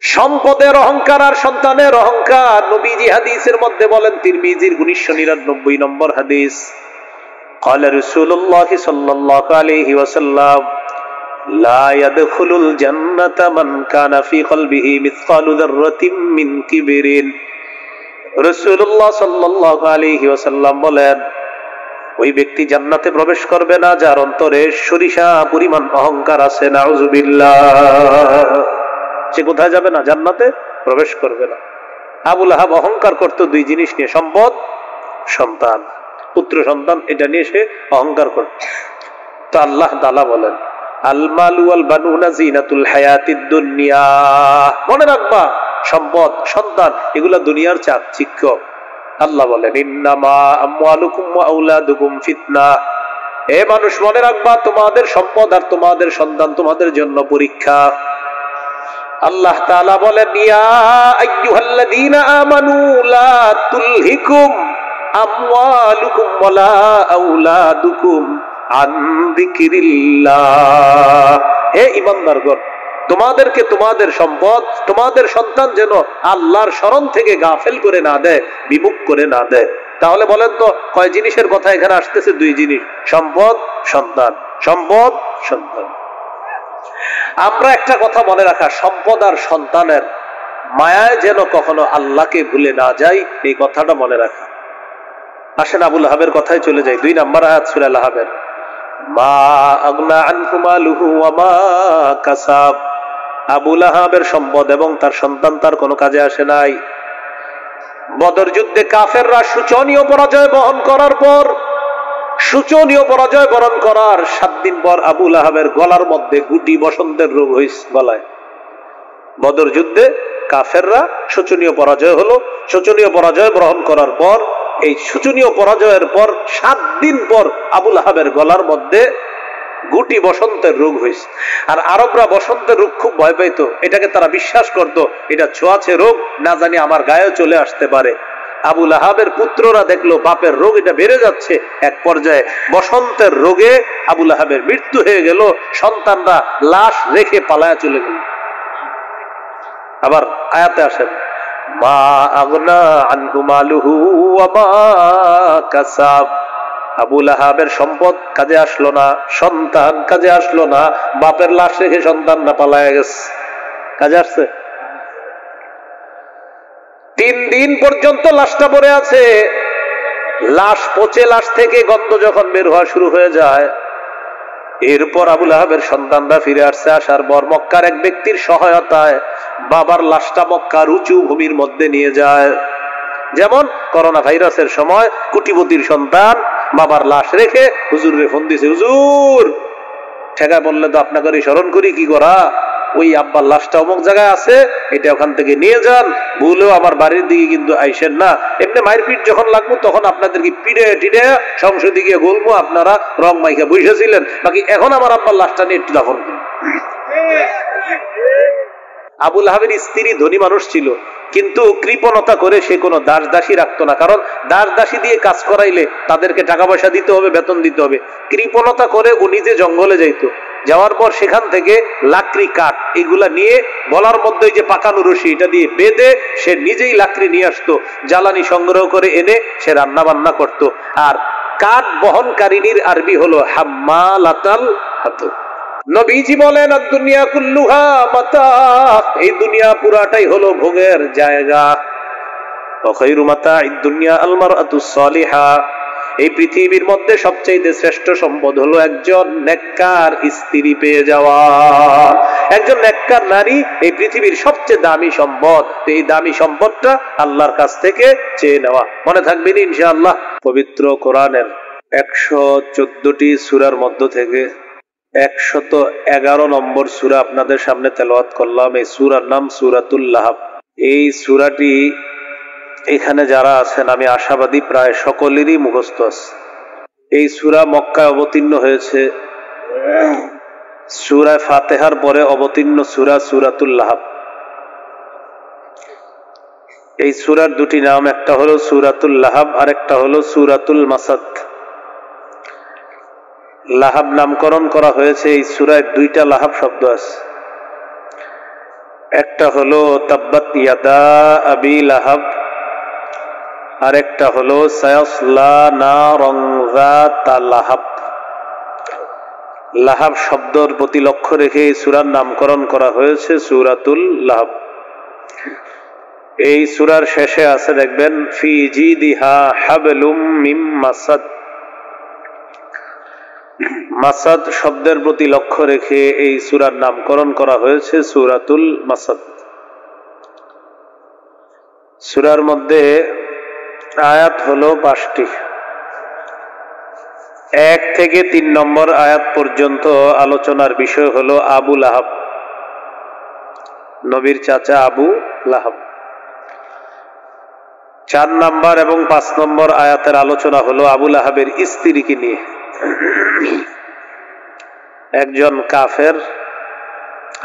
সম্পদের অহংকার আর সন্তানের অহংকার। নবীজি হাদিসের মধ্যে বলেন, তিরমিজির 1999 নম্বর হাদিস, قال رسول الله صلى الله عليه وسلم لا يدخل الجنة من كان في قلبه مثقال ذرة من كبر। রাসূলুল্লাহ সাল্লাল্লাহু আলাইহি ওয়াসাল্লাম বলেন, ওই ব্যক্তি জান্নাতে প্রবেশ করবে না যার অন্তরে সরিষা পরিমাণ অহংকার আছে। নাউযুবিল্লাহ। সে কোথায় যাবে না? জান্নাতে প্রবেশ করবে না। আবু লাহাব অহংকার করতো দুই জিনিস নিয়ে, সম্পদ, সন্তান, পুত্র সন্তান, এটা নিয়ে সে অহংকার করত। তো আল্লাহ তাআলা বলেন, আল মালু ওয়াল বানুনা জিনাতুল হায়াতিদ দুনিয়া। মনে রাখবা, সম্পদ, সন্তান এগুলা দুনিয়ার চাকচিক্য। আল্লাহ বলেন, ইন্নামা আমওয়ালুকুম ওয়া আওলাদুকুম ফিতনা। এ মানুষ মনে রাখবা, তোমাদের সম্পদ আর তোমাদের সন্তান তোমাদের জন্য পরীক্ষা। আল্লাহ তাআলা বলেন, ইয়া আইয়ুহাল্লাযীনা আমানু লা তুলহিকুম আমওয়ালুকুম ওয়ালা আওলাদুকুম আন যিকিরিল্লাহ। হে ঈমানদারগণ, তোমাদেরকে তোমাদের সম্পদ, তোমাদের সন্তান যেন আল্লাহর স্মরণ থেকে গাফেল করে না দেয়, বিমুখ করে না দেয়। তাহলে বলেন তো, কয় জিনিসের কথা এখানে আসতেছে? দুই জিনিস, সম্পদ, সন্তান। সম্পদ, সন্তান। আমরা একটা কথা মনে রাখা, সম্পদ আর সন্তানের মায়ায় যেন কখনো আল্লাহকে ভুলে না যাই, এই কথাটা মনে রাখা। আসেন আবু লাহাবের কথায় চলে যাই। 2 নম্বর আয়াত সূরা লাহাবের, মা আগনা আনহু মালুহু ওয়া মা কাসাব। আবু লাহাবের সম্পদ এবং তার সন্তান তার কোনো কাজে আসে নাই। বদর যুদ্ধে কাফেররা শোচনীয় পরাজয় বহন করার পর, শোচনীয় পরাজয় বরণ করার 7 দিন পর আবু লাহাবের গলার মধ্যে গুটি বসন্তের রোগ হয়েছে গলায়। বদর যুদ্ধে কাফেররা শোচনীয় পরাজয় হলো। শোচনীয় পরাজয় গ্রহণ করার পর, এই শোচনীয় পরাজয়ের পর 7 দিন পর আবু লাহাবের গলার মধ্যে গুটি বসন্তের রোগ হয়েছে। আর আরবরা বসন্তের রোগ খুব ভয় পাইতো। এটাকে তারা বিশ্বাস করত, এটা ছোঁয়াচে রোগ, না জানি আমার গায়ে চলে আসতে পারে। আবু লাহাবের পুত্ররা দেখলো বাপের রোগ এটা বেড়ে যাচ্ছে। এক পর্যায়ে বসন্তের রোগে আবু লাহাবের মৃত্যু হয়ে গেল। সন্তানরা লাশ রেখে পালায়া চলে গেল। আবার আয়াতে আসেন, মা আগনা আনহু মালুহু ওয়া মা কাসাব। আবু লাহাবের সম্পদ কাজে আসলো না, সন্তান কাজে আসলো না। বাপের লাশ রেখে সন্তানরা পালায়া গেছে। কাজে আসছে? 3 দিন পর্যন্ত লাশটা পড়ে আছে। লাশ পচে, লাশ থেকে গন্ধ যখন বের হওয়া শুরু হয়ে যায়, এরপর আবু লাহাবের সন্তানরা ফিরে আসছে। আসার পর মক্কার এক ব্যক্তির সহায়তায় বাবার লাশটা মক্কার উঁচু ভূমির মধ্যে নিয়ে যায়। যেমন করোনা ভাইরাসের সময় কোটিপতির সন্তান বাবার লাশ রেখে হুজুরে ফোন দিছে, হুজুর ঠেকায় বললে তো আপনাকে স্মরণ করি, কি করা, ওই আব্বার লাশটা অমুক জায়গায় আছে, এটা ওখান থেকে নিয়ে যান, ভুলেও আমার বাড়ির দিকে কিন্তু আইসেন না। এমনি মায়ের পিঠ যখন লাগবো তখন আপনাদেরকে পিড়ে টিড়ে সংসদে গিয়ে বলবো আপনারা রং মাইকা বসেছিলেন, বাকি এখন আমার আব্বার লাশটা নিয়ে একটু দাফন করুন। আবু লাহাবের স্ত্রী ধনী মানুষ ছিল, কিন্তু কৃপণতা করে সে কোনো দাস দাসী রাখতো না। কারণ দাস দাসী দিয়ে কাজ করাইলে তাদেরকে টাকা পয়সা দিতে হবে, বেতন দিতে হবে। কৃপণতা করে ও নিজে জঙ্গলে যাইতো। যাওয়ার পর সেখান থেকে লাকড়ি, কাঠ এগুলা নিয়ে গলার মধ্যে যে পাকানো রশি এটা দিয়ে বেঁধে সে নিজেই লাকড়ি নিয়ে আসতো। জ্বালানি সংগ্রহ করে এনে সে রান্না বান্না করত। আর কাঠ বহনকারিনীর আরবি হলো হাম্মালাতাল হাতব। নবীজি বলেন, আদ-দুনিয়া কুল্লুহা মাতা। এই দুনিয়া পুরাটাই হলো ভোগের জায়গা। ওয়া খায়রু মাতা'id দুনিয়া আল মারআতুস সালিহা। এই পৃথিবীর মধ্যে সবচেয়ে শ্রেষ্ঠ সম্পদ হলো একজন নেককার স্ত্রী পেয়ে যাওয়া। একজন নেককার নারী এই পৃথিবীর সবচেয়ে দামি সম্পদ। এই দামি সম্পদটা আল্লাহর কাছ থেকে চেয়ে নেওয়া। মনে থাকবেন ইনশাআল্লাহ। পবিত্র কোরআনের 114টি সূরার মধ্য থেকে 111 নম্বর সূরা আপনাদের সামনে তেলাওয়াত করলাম। এই সূরার নাম সূরাতুল লাহাব। এই সূরাটি এখানে যারা আছেন আমি আশাবাদী প্রায় সকলেরই মুখস্থ আছে। এই সূরা মক্কায় অবতীর্ণ হয়েছে। সূরা ফাতিহার পরে অবতীর্ণ সূরা সূরাতুল লাহাব। এই সূরার দুটি নাম, একটা হলো সূরাতুল লাহাব আর একটা হলো সূরাতুল মাসাদ। লাহাব নামকরণ করা হয়েছে, এই সূরায় 2টা লাহাব শব্দ আছে। এক একটা হলো তাব্বাত ইয়াদা আবি লাহাব, আর একটা হলো সায়াসলা নারন যাতা লাহাব। লাহাব শব্দের প্রতি লক্ষ্য রেখে এই সূরার নামকরণ করা হয়েছে সূরাতুল লাহাব। এই সূরার শেষে আছে দেখবেন ফি জিদিহা হাবলুম মিম মাসাদ। মাসাদ শব্দের প্রতি লক্ষ্য রেখে এই সূরার নামকরণ করা হয়েছে সূরাতুল মাসাদ। সূরার মধ্যে আয়াত হলো 5টি। 1 থেকে 3 নম্বর আয়াত পর্যন্ত আলোচনার বিষয় হলো আবু লাহাব, নবীর চাচা আবু লাহাব। 4 নম্বর এবং 5 নম্বর আয়াতের আলোচনা হলো আবু লাহাবের স্ত্রীকে নিয়ে। একজন কাফের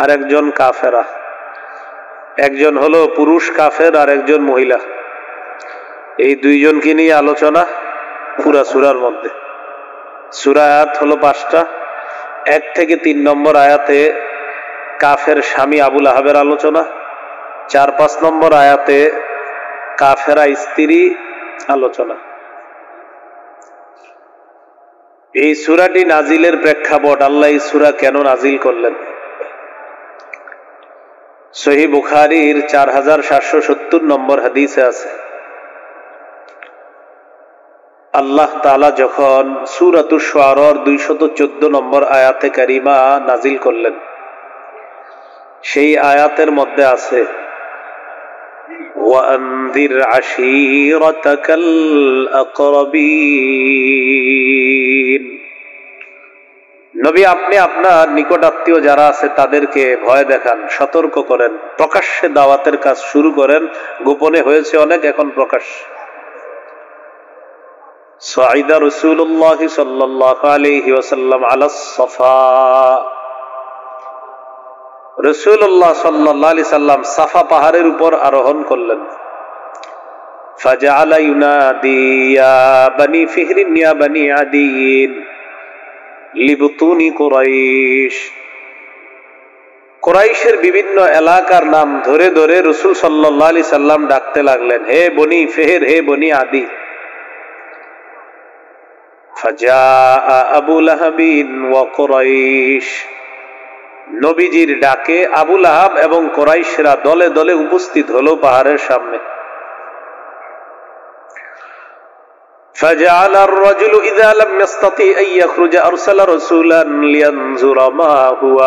আর একজন কাফেরা, একজন হলো পুরুষ কাফের আর একজন মহিলা। এই দুইজনকে নিয়ে আলোচনা পুরা সূরার মধ্যে। সূরা আয়াত হলো 5টা। 1 থেকে 3 নম্বর আয়াতে কাফের স্বামী আবু লাহাবের আলোচনা। 4-5 নম্বর আয়াতে কাফেরা স্ত্রী আলোচনা। এই সূরাটি নাজিলের প্রেক্ষাপট, আল্লাহ এই সূরা কেন নাজিল করলেন। সহিহ বুখারীর 4770 নম্বর হাদিসে আছে, আল্লাহ তাআলা যখন সূরাতুশ শুআরার 214 নম্বর আয়াতে কারিমা নাজিল করলেন, সেই আয়াতের মধ্যে আছে ওয়ানদির আশীরাতাকাল আকরাবিন। নবী, আপনি আপনার নিকটাত্মীয় যারা আছে তাদেরকে ভয় দেখান, সতর্ক করেন, প্রকাশ্যে দাওয়াতের কাজ শুরু করেন। গোপনে হয়েছে অনেক, এখন প্রকাশ। সাইদা রাসূলুল্লাহ সাল্লাল্লাহু আলাইহি ওয়াসাল্লাম আলাস সাফা। রাসূলুল্লাহ সাল্লাল্লাহু আলাইহি সাল্লাম সাফা পাহাড়ের উপর আরোহণ করলেন। ফাজআলা ইউনাদি ইয়া বানি ফিহরিন ইয়া বানি আদিন লিবতুনি কুরাইশ। কুরাইশের বিভিন্ন এলাকার নাম ধরে ধরে রাসূল সাল্লাল্লাহু আলাইহি সাল্লাম ডাকতে লাগলেন, হে বনি ফিহর, হে বনি আদি। ফাজাআ আবু লাহাবিন ওয়া কুরাইশ। নবীজির ডাকে আবু লাহাব এবং কুরাইশরা দলে দলে উপস্থিত হলো পাহাড়ের সামনে। فجعل الرجل إذا لم يستطيع أن يخرج أرسل رسولا لينظر ما هو।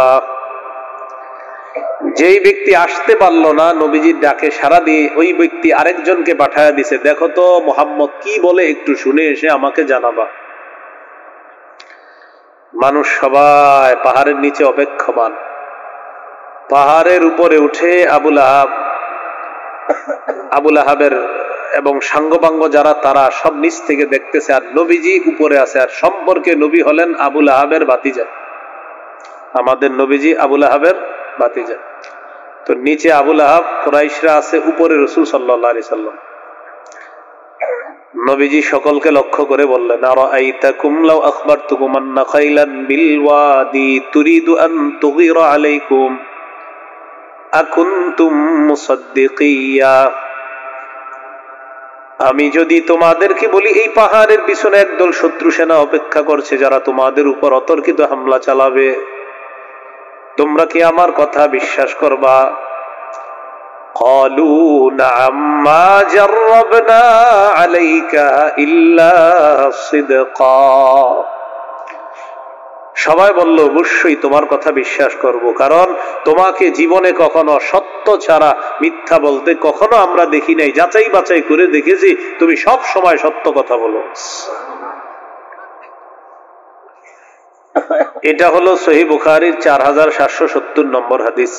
যেই ব্যক্তি আসতে পারল না নবীজির ডাকে সাড়া দিয়ে, ওই ব্যক্তি আরেকজনকে পাঠায়া দিছে, দেখো তো মুহাম্মদ কি বলে, একটু শুনে এসে আমাকে জানাবা। মানুষ সবাই পাহাড়ের নিচে অপেক্ষমান। পাহাড়ের উপরে উঠে আবু লাহাবের এবং সাঙ্গপাঙ্গ যারা, তারা সব নিচ থেকে দেখতেছে, আর নবীজি উপরে আছে। আর সম্পর্কে নবী হলেন আবু লাহাবের ভাতিজা, আমাদের নবীজি আবু লাহাবের ভাতিজা। তো নিচে আবু লাহাব, কুরাইশরা আছে, উপরে রাসূল সাল্লাল্লাহু আলাইহি সাল্লাম। নবীজি সকলকে লক্ষ্য করে বললেন, আরাআইতাকুম লাউ আখবারতুকুম আন্না খাইলান বিল ওয়াদি তুরিদু আন তুগীরা আলাইকুম আকুনতুম মুসাদ্দিকিয়া। আমি যদি তোমাদেরকে বলি এই পাহাড়ের পিছনে একদল শত্রু সেনা অপেক্ষা করছে যারা তোমাদের উপর অতর্কিত হামলা চালাবে, তোমরা কি আমার কথা বিশ্বাস করবা? ক্বালু না'আম মা জাররাবনা আলাইকা ইল্লা সিদকা। সবাই বলল, অবশ্যই তোমার কথা বিশ্বাস করব, কারণ তোমাকে জীবনে কখনো সত্য ছাড়া মিথ্যা বলতে কখনো আমরা দেখি নাই। যাচাই বাছাই করে দেখেছি, তুমি সব সময় সত্য কথা বলো। এটা হলো সহিহ বুখারীর 4770 নম্বর হাদিস।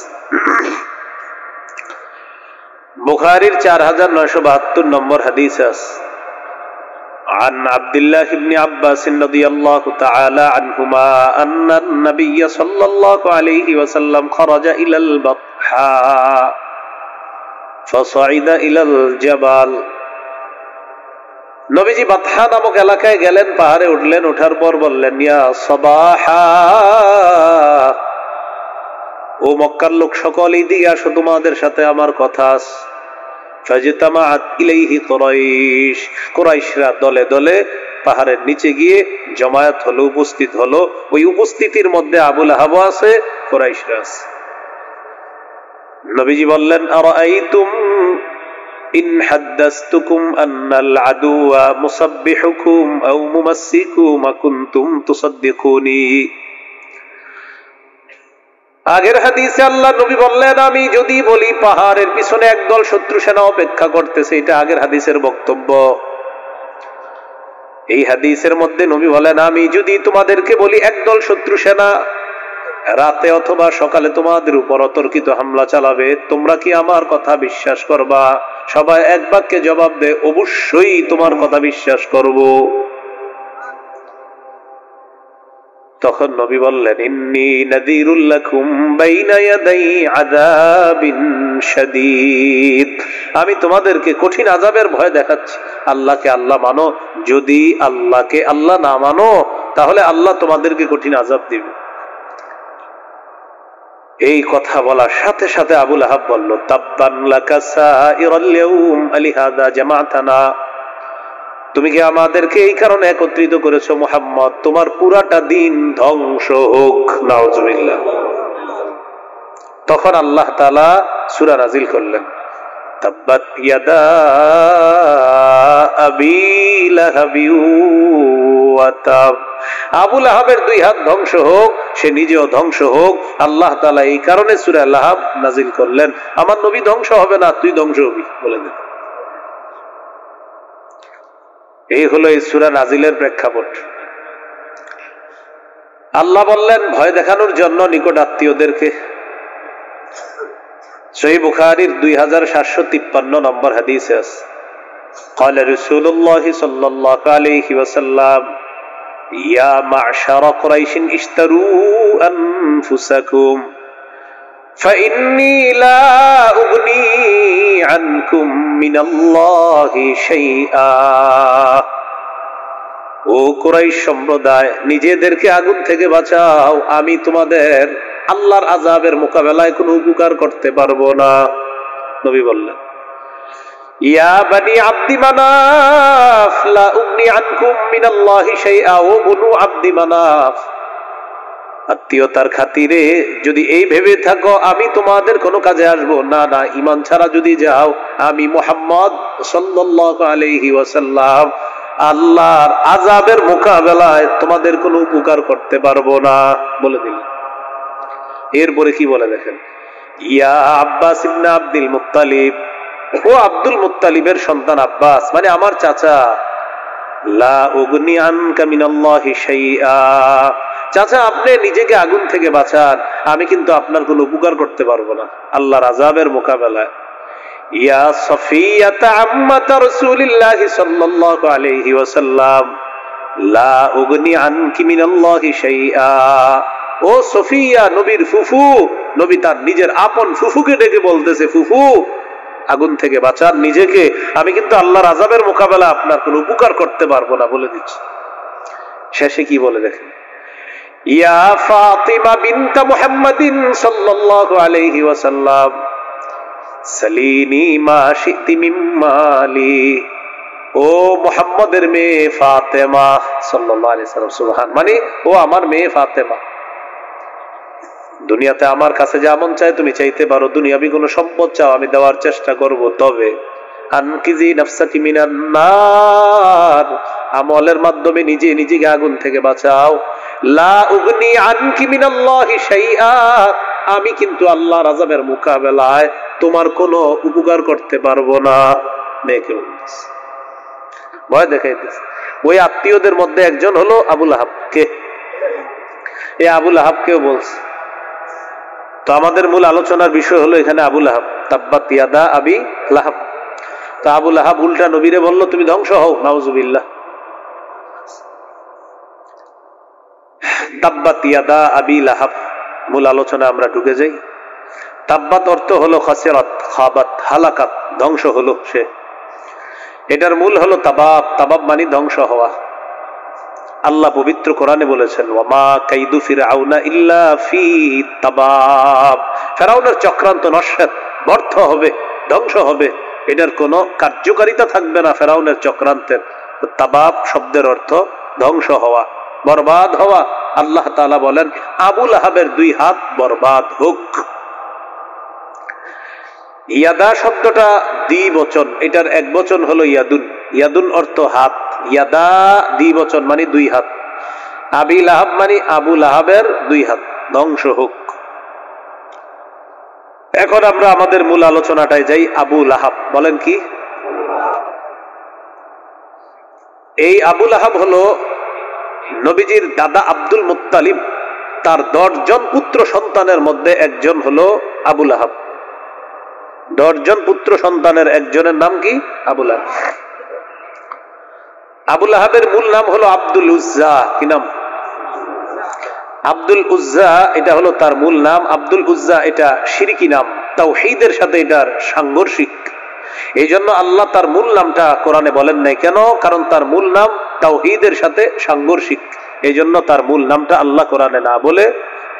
বুখারীর 4972 নম্বর হাদিস আছে, عن عبد الله بن عباس رضي الله تعالى عنهما أن النبي صلى الله عليه وسلم خرج إلى البطحاء فصعد إلى الجبل। নবীজি বাতহা নামক এলাকায় গেলেন, পাহাড়ে উঠলেন। ওঠার পর বললেন, ইয়া সাবাহা, ও মক্কার লোক সকল এইদিকে আসো, তোমাদের সাথে আমার কথা আছে। ফাজতামাআত ইলাইহি কুরাইশ, কুরাইশরা দলে দলে পাহাড়ের নিচে গিয়ে জমায়েত হলো, উপস্থিত হলো। ওই উপস্থিতির মধ্যে আবু লাহাব আছে, কুরাইশরা আছে। নবীজি বললেন, আরাআইতুম ইন হাদাসতুকুম আন্নাল আদুওয়া মুসাব্বিহুকুম আও মুমাসসিকুম কুনতুম তুসাদ্দিকুনি। আগের হাদিসে আল্লাহ নবী বললেন, আমি যদি বলি পাহাড়ের পিছনে একদল শত্রু সেনা অপেক্ষা করতেছে, এটা আগের হাদিসের বক্তব্য। এই হাদিসের মধ্যে নবী বলেন, আমি যদি তোমাদেরকে বলি একদল শত্রু সেনা রাতে অথবা সকালে তোমাদের উপর অতর্কিত হামলা চালাবে, তোমরা কি আমার কথা বিশ্বাস করবা? সবাই এক বাক্যে জবাব দেয়, অবশ্যই তোমার কথা বিশ্বাস করব। তখন নবী বললেন, ইন্নী নাযীরুল লাকুম বাইনা ইয়াদাই আযাবিন শাদীদ, আমি তোমাদেরকে কঠিন আযাবের ভয় দেখাচ্ছি। আল্লাহকে আল্লাহ মানো, যদি আল্লাহকে আল্লাহ না মানো তাহলে আল্লাহ তোমাদেরকে কঠিন আযাব দিবে। এই কথা বলার সাথে সাথে আবু লাহাব বলল, তাব্বান লাকা সাইরাল ইয়াউম আলিহাদা জামাতানা, তুমি কি আমাদেরকে এই কারণে একত্রিত করেছো মুহাম্মদ? তোমার পুরাটা দিন ধ্বংস হোক। নাউজুবিল্লাহ। তখন আল্লাহ তাআলা সূরা নাযিল করলেন, তাব্বাত ইয়াদা আবি লাহাবি ওয়া তাব, আবু লাহাবের দুই হাত ধ্বংস হোক, সে নিজেও ধ্বংস হোক। আল্লাহ তাআলা এই কারণে সূরা লাহাব নাযিল করলেন, আমার নবী ধ্বংস হবে না, তুই ধ্বংস হবি বলে দেন। এই হলো এই সূরা নাজিলের প্রেক্ষাপট। আল্লাহ বললেন ভয় দেখানোর জন্য নিকট আত্মীয়দেরকে। সহিহ বুখারীর 2753 নম্বর হাদিসে আছে, قال رسول الله صلى الله عليه وسلم يا معشر قريش اشتروا أنفسكم فإني لا أغني عنكم من الله شيئا। ও কুরাইশ সম্প্রদায়, নিজেদেরকে আগুন থেকে বাঁচাও, আমি তোমাদের আল্লাহর আযাবের মোকাবেলায় কোনো উপকার করতে পারবো না। নবী বললেন, ইয়া বানি আব্দি মানাফ লা উগনি আনকুম মিনাল্লাহি শাইআ, ও বনু আব্দি মানাফ, আত্মীয়তার খাতিরে যদি এই ভেবে থাকো আমি তোমাদের কোনো কাজে আসবো না, না, ঈমান ছাড়া যদি যাও, আমি মুহাম্মদ সাল্লাল্লাহু আলাইহি ওয়াসাল্লাম আল্লাহর আযাবের মোকাবেলায় তোমাদের কোনো উপকার করতে পারবো না বলে দিলেন। এরপরে কি বলে দেখেন, ইয়া আব্বাস ইবনে আব্দুল মুত্তালিব, ও আব্দুল মুত্তালিবের সন্তান আব্বাস, মানে আমার চাচা, লা উগনি আনকা মিনাল্লাহি শাইআ, চাচা আপনি নিজেকে আগুন থেকে বাঁচান, আমি কিন্তু আপনার কোনো উপকার করতে পারবো না আল্লাহর আযাবের মোকাবেলায়। ইয়া সফিয়াতা আম্মাতা রাসূলিল্লাহি সাল্লাল্লাহু আলাইহি ওয়াসাল্লাম লা উগনি আনকি মিনাল্লাহি শাইআ, ও সফিয়া, নবীর ফুফু, নবী তার নিজের আপন ফুফুকে ডেকে বলতেছে, ফুফু আগুন থেকে বাঁচান নিজেকে, আমি কিন্তু আল্লাহর আযাবের মোকাবেলা আপনার কোনো উপকার করতে পারবো না বলে দিচ্ছি। শেষে কি বলে দেখেন, ইয়া ফাতিমা বিনত মুহাম্মাদিন সাল্লাল্লাহু আলাইহি ওয়াসাল্লাম সালিনি মা শিতি মিন মালি, ও মুহাম্মাদের মেয়ে ফাতেমা সাল্লাল্লাহু আলাইহি ওয়াসাল্লাম, সুবহান, মানে ও আমার মেয়ে ফাতেমা, দুনিয়াতে আমার কাছে যা মন চায় তুমি চাইতে পারো, দুনিয়াবি কোনো সম্পদ চাও আমি দেওয়ার চেষ্টা করব, তবে আনকিজি নাফসাকি মিনান নার, আমলের মাধ্যমে নিজেকে আগুন থেকে বাঁচাও। লা উগনি আনকি মিনাল্লাহি শাইআ, আমি কিন্তু আল্লাহর আযাবের মোকাবেলায় তোমার কোনো উপকার করতে পারবো না। মেয়েকে বলতেছে, ভয় দেখাইতেছে। ওই আত্মীয়দের মধ্যে একজন হলো আবু লাহাব। কে? এই আবু লাহাবকেও বলছে। তো আমাদের মূল আলোচনার বিষয় হলো এখানে আবু লাহাব, তাব্বাত ইয়াদা আবি লাহাব। তো আবু লাহাব উল্টা নবীরে বলল তুমি ধ্বংস হও, নাউজুবিল্লাহ। তাব্বাত ইয়াদা আবি লাহাব, মূল আলোচনা আমরা ঢুকে যাই। তাব্বাত অর্থ হলো খাসিরাত, খাবাত, হালাকাত, ধ্বংস হলো সে। এটার মূল হলো তাবাব, তাবাব মানে ধ্বংস হওয়া। আল্লাহ পবিত্র কোরআনে বলেছেন, ওয়ামা কাইদু ফিরআউনা ইল্লা ফি তাবাব, ফিরআউনের চক্রান্ত নস্যাৎ, ব্যর্থ হবে, ধ্বংস হবে, এটার কোনো কার্যকারিতা থাকবে না ফিরআউনের চক্রান্তের। তাবাব শব্দের অর্থ ধ্বংস হওয়া, বরবাদ হওয়া। আল্লাহ তাআলা বলেন আবু লাহাবের 2 হাত বরবাদ হোক। ইয়াদা শব্দটা দ্বিবচন, এটার এক বচন হলো ইয়াদুন। ইয়াদুন অর্থ হাত, ইয়াদা দ্বিবচন মানে 2 হাত। আবি লাহাব মানে আবু লাহাবের 2 হাত, ধ্বংস হোক। এখন আমরা আমাদের মূল আলোচনাটায় যাই। আবু লাহাব বলেন কি? এই আবু লাহাব হলো নবীজির দাদা আব্দুল মুত্তালিব, তার 10 জন পুত্র সন্তানের মধ্যে একজন হলো আবু লাহাব। 10 জন পুত্র সন্তানের একজনের নাম কি? আবু লাহাব। আবু লাহাবের মূল নাম হলো আব্দুল উজ্জা। কি নাম? আব্দুল উজ্জা, এটা হলো তার মূল নাম। আব্দুল উজ্জা এটা শিরকি নাম, তাওহীদের সাথে এটার সাংঘর্ষিক। এই জন্য আল্লাহ তার মূল নামটা কোরআনে বলেন নাই। কেন? কারণ তার মূল নাম তাওহীদের সাথে সাংঘর্ষিক। এই জন্য তার মূল নামটা আল্লাহ কোরআনে না বলে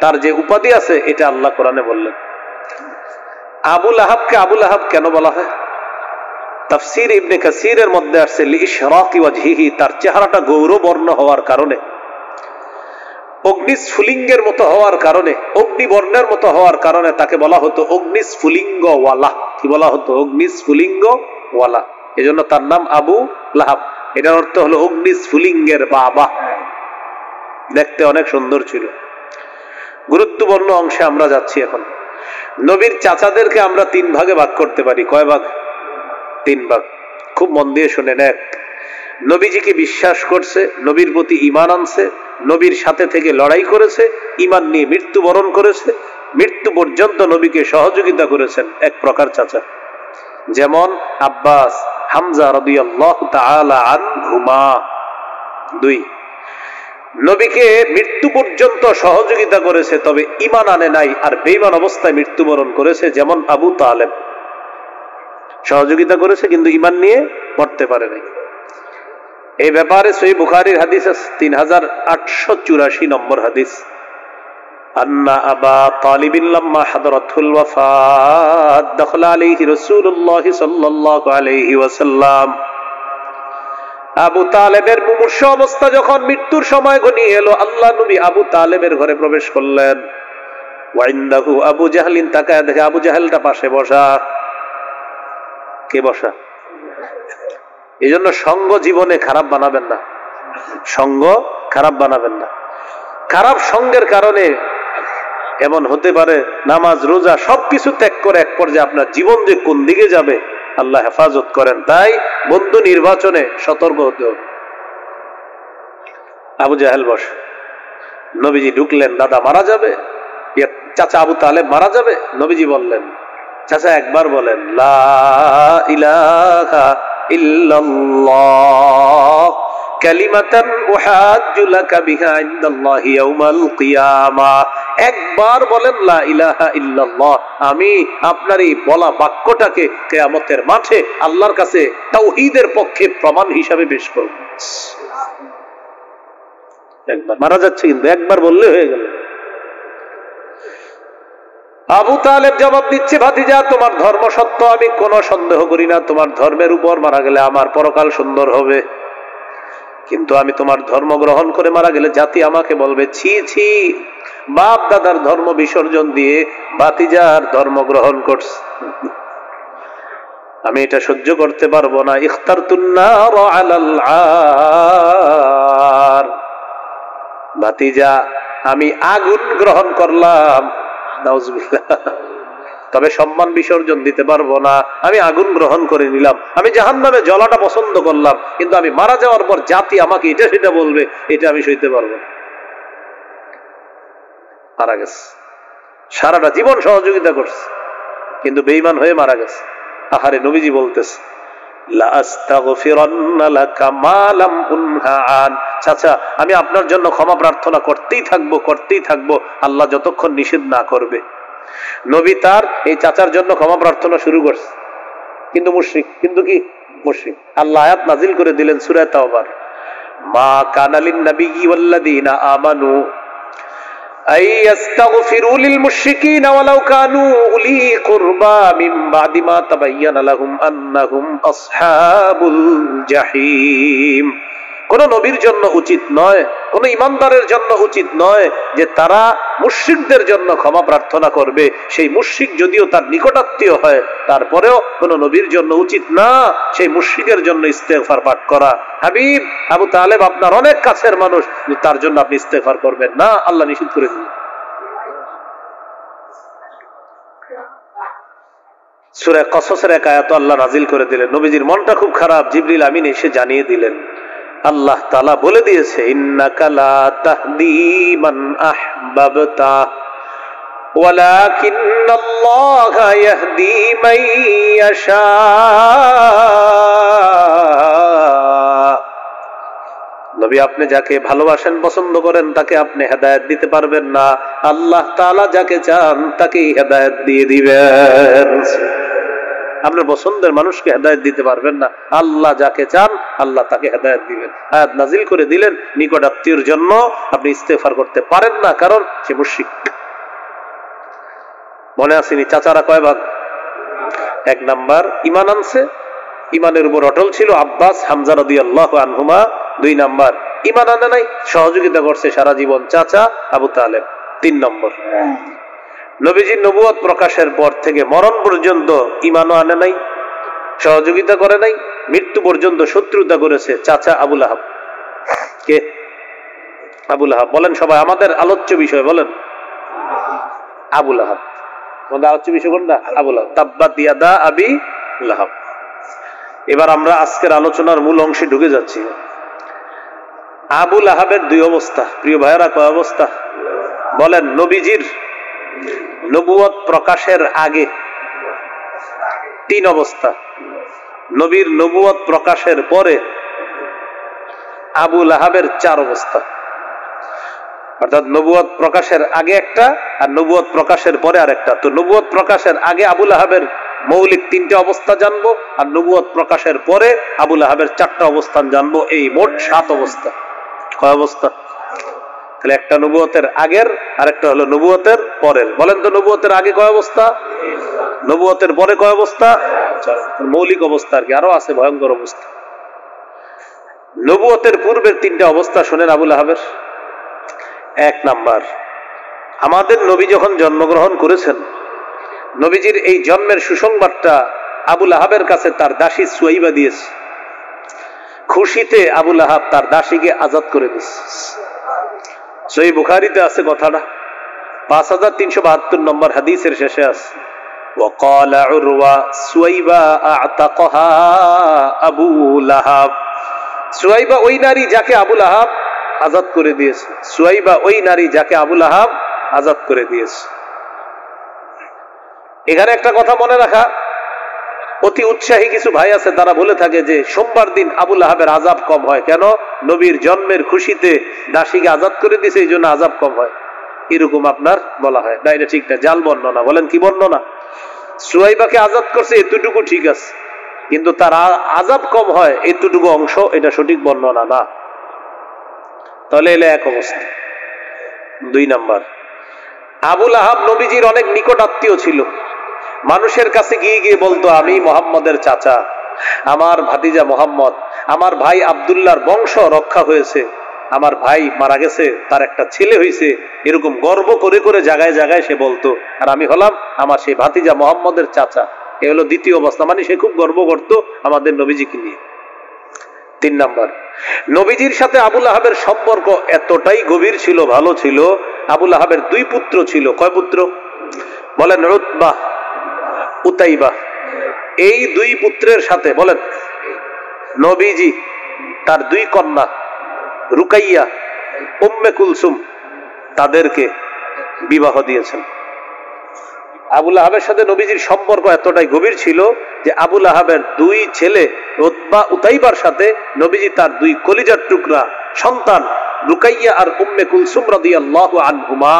তার যে উপাধি আছে এটা আল্লাহ কোরআনে বললেন। আবু লাহাবকে আবু লাহাব কেন বলা হয়? তাফসীর ইবনে কাসীরের মধ্যে আসছে লিইশরাকি ওয়াজহিহি, তার চেহারাটা গৌরবর্ণ হওয়ার কারণে, অগ্নিস্ফুলিঙ্গের মতো হওয়ার কারণে, অগ্নিবর্ণের মতো হওয়ার কারণে তাকে বলা হতো অগ্নিস্ফুলিঙ্গ ওয়ালা। কি বলা হতো? অগ্নিস্ফুলিঙ্গ ওয়ালা। এজন্য তার নাম আবু লাহাব। এটার অর্থ হলো অগ্নিস্ফুলিঙ্গের বাবা। দেখতে অনেক সুন্দর ছিল। গুরুত্বপূর্ণ অংশে আমরা যাচ্ছি এখন। নবীর চাচাদেরকে আমরা 3 ভাগে ভাগ করতে পারি। কয় ভাগ? 3 ভাগ। খুব মন দিয়ে শুনেন। 1, নবীজিকে বিশ্বাস করছে, নবীর প্রতি ঈমান আনছে, নবীর সাথে থেকে লড়াই করেছে, ঈমান নিয়ে মৃত্যুবরণ করেছে, মৃত্যু পর্যন্ত নবীকে সহযোগিতা করেছেন, এক প্রকার চাচা। যেমন আব্বাস, হামজা রাদিয়াল্লাহু তাআলা আনহুমা। 2, নবীকে মৃত্যু পর্যন্ত সহযোগিতা করেছে তবে ঈমান আনে নাই আর বেঈমান অবস্থায় মৃত্যুবরণ করেছে, যেমন আবু তালেব। সহযোগিতা করেছে কিন্তু ঈমান নিয়ে মরতে পারে নাই। এই ব্যাপারে সহিহ বুখারীর হাদিস আছে 3884 নম্বর হাদিস। আন্না আবা তালিবিন লাম্মা হাদারাতুল ওয়াফাত দাখালা আলাইহি রাসূলুল্লাহ সাল্লাল্লাহু আলাইহি ওয়াসাল্লাম। আবু তালেবের মুমূর্ষু অবস্থা যখন মৃত্যুর সময় ঘনিয়ে এলো, আল্লাহ নবী আবু তালেবের ঘরে প্রবেশ করলেন। ওয়া ইনদাহু আবু জাহলিন, তাকায় দেখে আবু জাহেলটা পাশে বসা। কে বসা? এই জন্য সঙ্গ জীবনে খারাপ বানাবেন না, সঙ্গ খারাপ বানাবেন না। খারাপ সঙ্গের কারণে এমন হতে পারে নামাজ রোজা সবকিছু ত্যাগ করে এক পর্যায়ে আপনার জীবন যে কোন দিকে যাবে আল্লাহ হেফাজত করেন। তাই বন্ধু নির্বাচনে সতর্ক হতে হবে। আবু জাহেল বস, নবীজি ঢুকলেন, দাদা মারা যাবে, চাচা আবু তালেব মারা যাবে। নবীজি বললেন, চাচা একবার বলেন লা ইলাহা ইল্লাল্লাহ কালিমাতান উহাজ্জু লাকা বিহা ইনদাল্লাহি ইয়াউমাল কিয়ামাহ। একবার বলেন লা ইলাহা ইল্লাল্লাহ, আমি আপনার এই বলা বাক্যটাকে কিয়ামতের মাঠে আল্লাহর কাছে তাওহীদের পক্ষে প্রমাণ হিসাবে পেশ করব। একবার মারা যাচ্ছে কিন্তু একবার বললে হয়ে গেল। আবু তালেব জবাব দিচ্ছে, ভাতিজা তোমার ধর্ম সত্য, আমি কোনো সন্দেহ করি না, তোমার ধর্মের উপর মারা গেলে আমার পরকাল সুন্দর হবে, কিন্তু আমি তোমার ধর্ম গ্রহণ করে মারা গেলে জাতি আমাকে বলবে ছি ছি, বাপ দাদার ধর্ম বিসর্জন দিয়ে ভাতিজার ধর্ম গ্রহণ করছে, আমি এটা সহ্য করতে পারবো না। ইখতারতুন নার আলাল আর, ভাতিজা আমি আগুন গ্রহণ করলাম, নাউজুবিল্লাহ, তবে সম্মান বিসর্জন দিতে পারবো না, আমি আগুন গ্রহণ করে নিলাম, আমি জাহান্নামে জ্বলাটা পছন্দ করলাম, কিন্তু আমি মারা যাওয়ার পর জাতি আমাকে এটা সেটা বলবে, এটা আমি সইতে পারবো না। মারা গেছে, সারাটা জীবন সহযোগিতা করছে কিন্তু বেঈমান হয়ে মারা গেছে। আহারে নবীজি বলতেছে লা আস্তাগফিরান্না লাকা মা লাম উনহা আন, চাচা আমি আপনার জন্য ক্ষমা প্রার্থনা করতেই থাকবো আল্লাহ যতক্ষণ নিষেধ না করবে। নবী তার এই চাচার জন্য ক্ষমা প্রার্থনা শুরু করছে, কিন্তু মুশরিক, কিন্তু কি মুশরিক। আল্লাহ আয়াত নাজিল করে দিলেন সূরা তাওবার, মা কানা লিন-নাবিয়্যি ওয়াল্লাযীনা আমানু أن يستغفروا للمشركين ولو كانوا أولي قربى من بعد ما تبين لهم أنهم أصحاب الجحيم। কোন নবীর জন্য উচিত নয়, কোন ইমানদারের জন্য উচিত নয় যে তারা মুশরিকদের জন্য ক্ষমা প্রার্থনা করবে, সেই মুশরিক যদিও তার নিকটাত্মীয় হয়, তারপরেও কোন নবীর জন্য উচিত না সেই মুশরিকের জন্য ইস্তেগফার পাঠ করা। হাবিব আবু তালেব আপনার অনেক কাছের মানুষ, তার জন্য আপনি ইস্তেগফার করবেন না, আল্লাহ নিষেধ করে দিলেন। সূরা কসসের এক আয়াত আল্লাহ নাজিল করে দিলেন, নবীজির মনটা খুব খারাপ, জিবরিল আমিন এসে জানিয়ে দিলেন, আল্লাহ তাআলা বলে দিয়েছে, ইন্নাকা লা তাহদি মান আহবাবতা ওয়ালাকিন্নাল্লাহা ইয়াহদি মান ইয়াশা। নবী আপনি যাকে ভালোবাসেন, পছন্দ করেন, তাকে আপনি হেদায়েত দিতে পারবেন না, আল্লাহ তাআলা যাকে চান তাকেই হেদায়েত দিয়ে দিবেন। আপনার পছন্দের মানুষকে হেদায়েত দিতে পারবেন না, আল্লাহ যাকে চান আল্লাহ তাকে হেদায়েত দিবেন। আয়াত নাজিল করে দিলেন, নিকট আত্মীয়র জন্য আপনি ইস্তেগফার করতে পারেন না, কারণ সে মুশরিক। মনে আসেনি চাচারা কয় ভাগ? এক নাম্বার ঈমান আনছে, ঈমানের উপর অটল ছিল আব্বাস হামজা রাদিয়াল্লাহু আনহুমা। দুই নাম্বার ঈমান আনে নাই, সহযোগিতা করছে সারা জীবন চাচা আবু তালেব। তিন নম্বর নবীজির নবুয়ত প্রকাশের পর থেকে মরণ পর্যন্ত ঈমানও আনে নাই, সহযোগিতা করে নাই, মৃত্যু পর্যন্ত শত্রুতা করেছে চাচা আবু লাহাব। কে আবু লাহাব? বলেন সবাই, আমাদের আলোচ্য বিষয় বলেন আবু লাহাব। আমাদের আলোচ্য বিষয় কোনটা? আবু লাহাব। তাব্বাত ইয়াদা আবি লাহাব। এবার আমরা আজকের আলোচনার মূল অংশে ঢুকে যাচ্ছি। আবু লাহাবের দুই অবস্থা, প্রিয় ভাইয়েরা, কয় অবস্থা বলেন? নবীজির নবুয়ত প্রকাশের আগে তিন অবস্থা, নবীর নবুয়ত প্রকাশের পরে আবু লাহাবের চার অবস্থা। অর্থাৎ নবুয়ত প্রকাশের আগে একটা, আর নবুয়ত প্রকাশের পরে আরেকটা। তো নবুয়ত প্রকাশের আগে আবু লাহাবের মৌলিক তিনটে অবস্থা জানবো, আর নবুয়ত প্রকাশের পরে আবু লাহাবের চারটা অবস্থান জানবো। এই মোট 7 অবস্থা। কয় অবস্থা? তাহলে একটা নবুয়তের আগের, আরেকটা হলো নবুয়তের পরের। বলেন তো নবুয়তের আগে কয় অবস্থা, নবুয়তের পরে কয় অবস্থা? মৌলিক অবস্থা আর কি, আরো আছে ভয়ঙ্কর অবস্থা। নবুয়তের পূর্বের তিনটে অবস্থা শোনেন আবু লাহাবের। এক নাম্বার, আমাদের নবী যখন জন্মগ্রহণ করেছেন, নবীজির এই জন্মের সুসংবাদটা আবু লাহাবের কাছে তার দাসী সুয়াইবা দিয়েছে। খুশিতে আবু লাহাব তার দাসীকে আজাদ করে দিয়েছে। সহিহ বুখারীতে আছে কথাটা, 5372 নম্বর হাদিসের শেষে আছে, وقال عروة সুয়াইবা আ'তাকাহা আবু লাহাব। সুয়াইবা ওই নারী যাকে আবু লাহাব আজাদ করে দিয়েছে, সুয়াইবা ওই নারী যাকে আবু লাহাব আজাদ করে দিয়েছে। এখানে একটা কথা মনে রাখা, অতি উৎসাহী কিছু ভাই আছে, তারা বলে থাকে যে সোমবার দিন আবু লাহাবের আযাব কম হয় কেন? নবীর জন্মের খুশিতে দাসীকে আজাদ করে দিয়েছে, এই জন্য আযাব কম হয়, এরকম আপনার বলা হয় না। এটা ঠিক না, জাল বর্ণনা। বলেন কি বর্ণনা? সুয়াইবাকে আজাদ করছে এতটুকু ঠিক আছে, কিন্তু তার আযাব কম হয় এতটুকু অংশ, এটা সঠিক বর্ণনা না। তাহলে এলে এক অবস্থা। দুই নাম্বার, আবু লাহাব নবীজির অনেক নিকট আত্মীয় ছিল। মানুষের কাছে গিয়ে গিয়ে বলতো, আমি মুহাম্মদের চাচা, আমার ভাতিজা মুহাম্মদ, আমার ভাই আব্দুল্লাহর বংশ রক্ষা হয়েছে, আমার ভাই মারা গেছে, তার একটা ছেলে হয়েছে, এরকম গর্ব করে করে জায়গায় জায়গায় সে বলতো। আর আমি হলাম আমার সেই ভাতিজা মুহাম্মদের চাচা। এ হলো দ্বিতীয় অবস্থা, মানে সে খুব গর্ব করতো আমাদের নবীজিকে নিয়ে। তিন নাম্বার, নবীজির সাথে আবু লাহাবের সম্পর্ক এতটাই গভীর ছিল, ভালো ছিল। আবু লাহাবের 2 পুত্র ছিল। কয় পুত্র বলেন? Utba, Utaiba. এই 2 পুত্রের সাথে বলেন নবীজি তার 2 কন্যা রুকাইয়া, উম্মে কুলসুম, তাদেরকে বিবাহ দিয়েছেন। আবু লাহাবের সাথে নবীজির সম্পর্ক এতটাই গভীর ছিল যে আবু লাহাবের 2 ছেলে উতবা, উতাইবার সাথে নবীজি তার 2 কলিজার টুকরা সন্তান রুকাইয়া আর উম্মে কুলসুম রাদিয়াল্লাহু আনহুমা,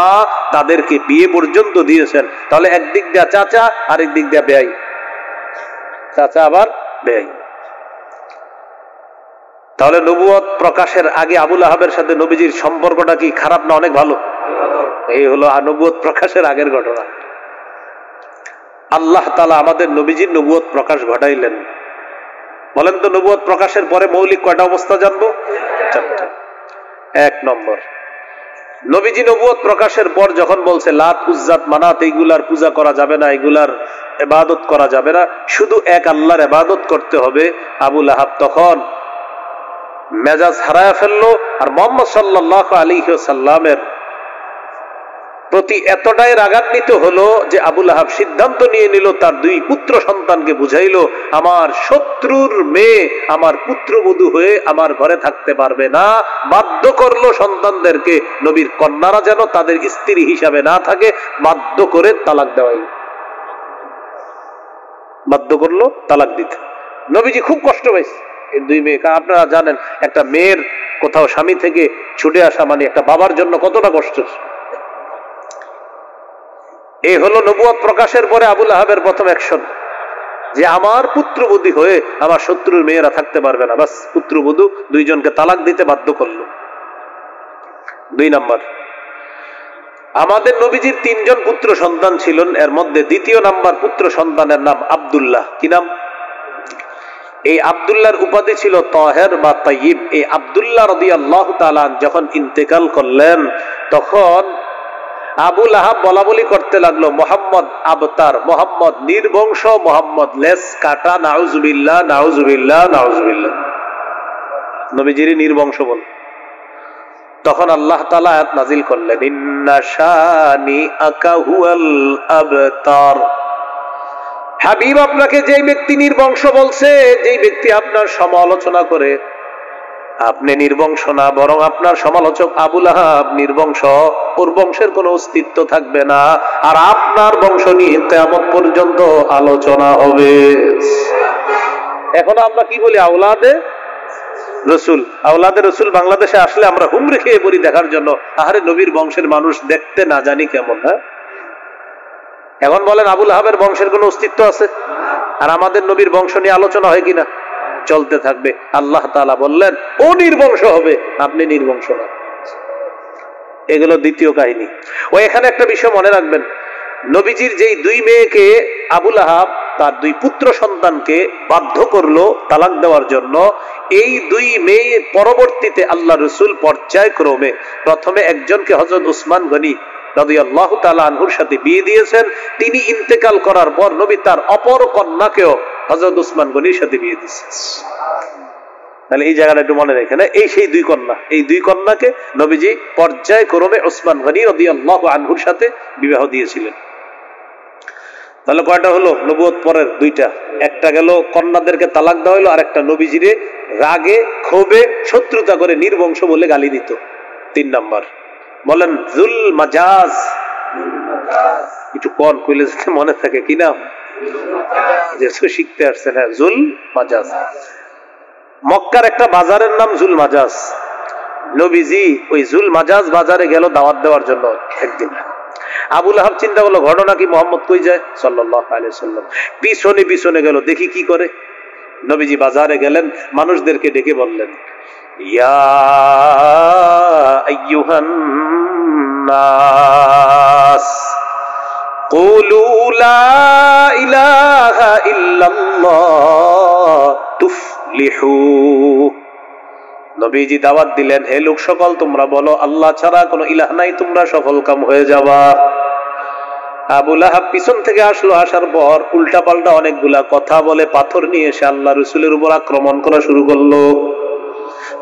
তাদেরকে বিয়ে পর্যন্ত দিয়েছেন। তাহলে একদিক দিয়ে চাচা, আরেক দিক দিয়ে বেয়াই, চাচা আবার বেয়াই। তাহলে নবুয়ত প্রকাশের আগে আবুল আহাবের সাথে নবীজির সম্পর্কটা কি খারাপ না অনেক ভালো? এই হলো নবুয়ত প্রকাশের আগের ঘটনা। আল্লাহ তাআলা আমাদের নবীজির নবুয়ত প্রকাশ ঘটাইলেন। বলেন তো নবুয়ত প্রকাশের পরে মৌলিক কয়টা অবস্থা জানবো? 4টা। 1 নম্বর, নবীজি নবুয়ত প্রকাশের পর যখন বলছে লাত উজ্জাত মানাত এইগুলার পূজা করা যাবে না, এগুলার ইবাদত করা যাবে না, শুধু এক আল্লাহর ইবাদত করতে হবে, আবু লাহাব তখন মেজাজ হারায় ফেললো। আর মুহাম্মদ সাল্লাল্লাহু আলাইহি ওয়াসাল্লামের প্রতি এতটাই রাগান্বিত হলো যে আবু লাহাব সিদ্ধান্ত নিয়ে নিল, তার 2 পুত্র সন্তানকে বুঝাইলো, আমার শত্রুর মেয়ে আমার পুত্রবধূ হয়ে আমার ঘরে থাকতে পারবে না। বাধ্য করলো সন্তানদেরকে, নবীর কন্যারা যেন তাদের স্ত্রী হিসাবে না থাকে, বাধ্য করে তালাক দেওয়াই, বাধ্য করলো তালাক দিতে। নবীজি খুব কষ্ট পাইছে এই 2 মেয়ে। আপনারা জানেন একটা মেয়ের কোথাও স্বামী থেকে ছুটে আসা মানে একটা বাবার জন্য কতটা কষ্ট। এই হলো নবুয়ত প্রকাশের পরে আবুল আহাবের প্রথম অ্যাকশন, যে আমার পুত্রবধূ হয়ে আমার শত্রুর মেয়েরা থাকতে পারবে না। বাস পুত্রবধূ 2 জনকে তালাক দিতে বাধ্য করলো। 2 নাম্বার, আমাদের নবীজির 3 জন পুত্র সন্তান ছিলেন, এর মধ্যে 2য় নাম্বার পুত্র সন্তানের নাম আব্দুল্লাহ। কি নাম? এই আব্দুল্লাহর উপাধি ছিল তাহের বা তাইয়িব। এই আব্দুল্লাহ রাদিয়াল্লাহু তাআলা যখন ইন্তেকাল করলেন তখন আবু লাহাব বলা বলি করতে লাগলো, মোহাম্মদ আবতার, মোহাম্মদ নির্বংশ, মোহাম্মদ লেস কাটা, নাউজুবিল্লাহ নাউজুবিল্লাহ নাউজুবিল্লাহ, নবীজির নির্বংশ বল। তখন আল্লাহ তাআলা আয়াত নাজিল করলেন, ইন্না শানিআকা হুয়াল আবতার। হাবিব, আপনাকে যেই ব্যক্তি নির্বংশ বলছে, যেই ব্যক্তি আপনার সমালোচনা করে, আপনি নির্বংশ না, বরং আপনার সমালোচক আবু লাহাব নির্বংশ, ওর বংশের কোনো অস্তিত্ব থাকবে না, আর আপনার বংশ নিয়ে কিয়ামত পর্যন্ত আলোচনা হবে। এখন আমরা কি বলি? আওলাদে রসুল। আওলাদে রসুল বাংলাদেশে আসলে আমরা হুমড়ি খেয়ে পড়ি দেখার জন্য, আহারে নবীর বংশের মানুষ দেখতে না জানি কেমন। হ্যাঁ, এখন বলেন আবুল আহাবের বংশের কোনো অস্তিত্ব আছে? আর আমাদের নবীর বংশ নিয়ে আলোচনা হয় কিনা? চলতে থাকবে। আল্লাহ তাআলা বললেন ও নির্বংশ হবে, আপনি নির্বংশ না। এগুলো দ্বিতীয় কাহিনী। ও এখানে একটা বিষয় মনে রাখবেন, নবীজির যেই 2 মেয়েকে আবু লাহাব তার 2 পুত্র সন্তানকে বাধ্য করলো তালাক দেওয়ার জন্য, এই 2 মেয়ে পরবর্তীতে আল্লাহ রসুল পর্যায়ক্রমে প্রথমে একজনকে হযরত উসমান গনি রাদিয়াল্লাহু তাআলা আনহুর সাথে বিয়ে দিয়েছেন। তিনি ইন্তেকাল করার পর নবী তার অপর কন্যাকেও হযরত উসমান গনির সাথে বিয়ে দিয়েছেন। তাহলে এই জায়গাটা একটু মনে রেখেন, এই সেই 2 কন্যা, এই 2 কন্যাকে নবীজি পর্যায়ক্রমে উসমান গনি রাদিয়াল্লাহু আনহুর সাথে বিবাহ দিয়েছিলেন। তাহলে কয়টা হলো? নবুয়ত পরের 2টা। একটা গেল কন্যাদেরকে তালাক দেওয়া হলো, আর একটা নবীজিরে রাগে ক্ষোভে শত্রুতা করে নির্বংশ বলে গালি দিত। 3 নাম্বার, বলেন জুল মাজাজ। একটু কন কইলে যাতে মনে থাকে। কি নাম? যেহেতু শিখতে আসছেন। হ্যাঁ, জুল মাজাজ। মক্কার একটা বাজারের নাম জুল মাজাজ। নবীজি ওই জুল মাজাজ বাজারে গেল দাওয়াত দেওয়ার জন্য একদিন। আবু লাহাব চিন্তা করলো ঘটনা কি, মুহাম্মদ কই যায় সাল্লাল্লাহু আলাইহি ওয়াসাল্লাম। পিছনে পিছনে গেল, দেখি কি করে। নবীজি বাজারে গেলেন, মানুষদেরকে ডেকে বললেন, ইয়া আইয়ুহান নাস কুলু লা ইলাহা ইল্লাল্লাহ তুফলিহু। নবীজি দাওয়াত দিলেন, হে লোক সকল, তোমরা বলো আল্লাহ ছাড়া কোনো ইলাহ নাই, তোমরা সফল কাম হয়ে যাবা। আবু লাহাব পিছন থেকে আসলো, আসার পর উল্টা পাল্টা অনেকগুলা কথা বলে পাথর নিয়ে এসে আল্লাহ রসুলের উপর আক্রমণ করা শুরু করলো।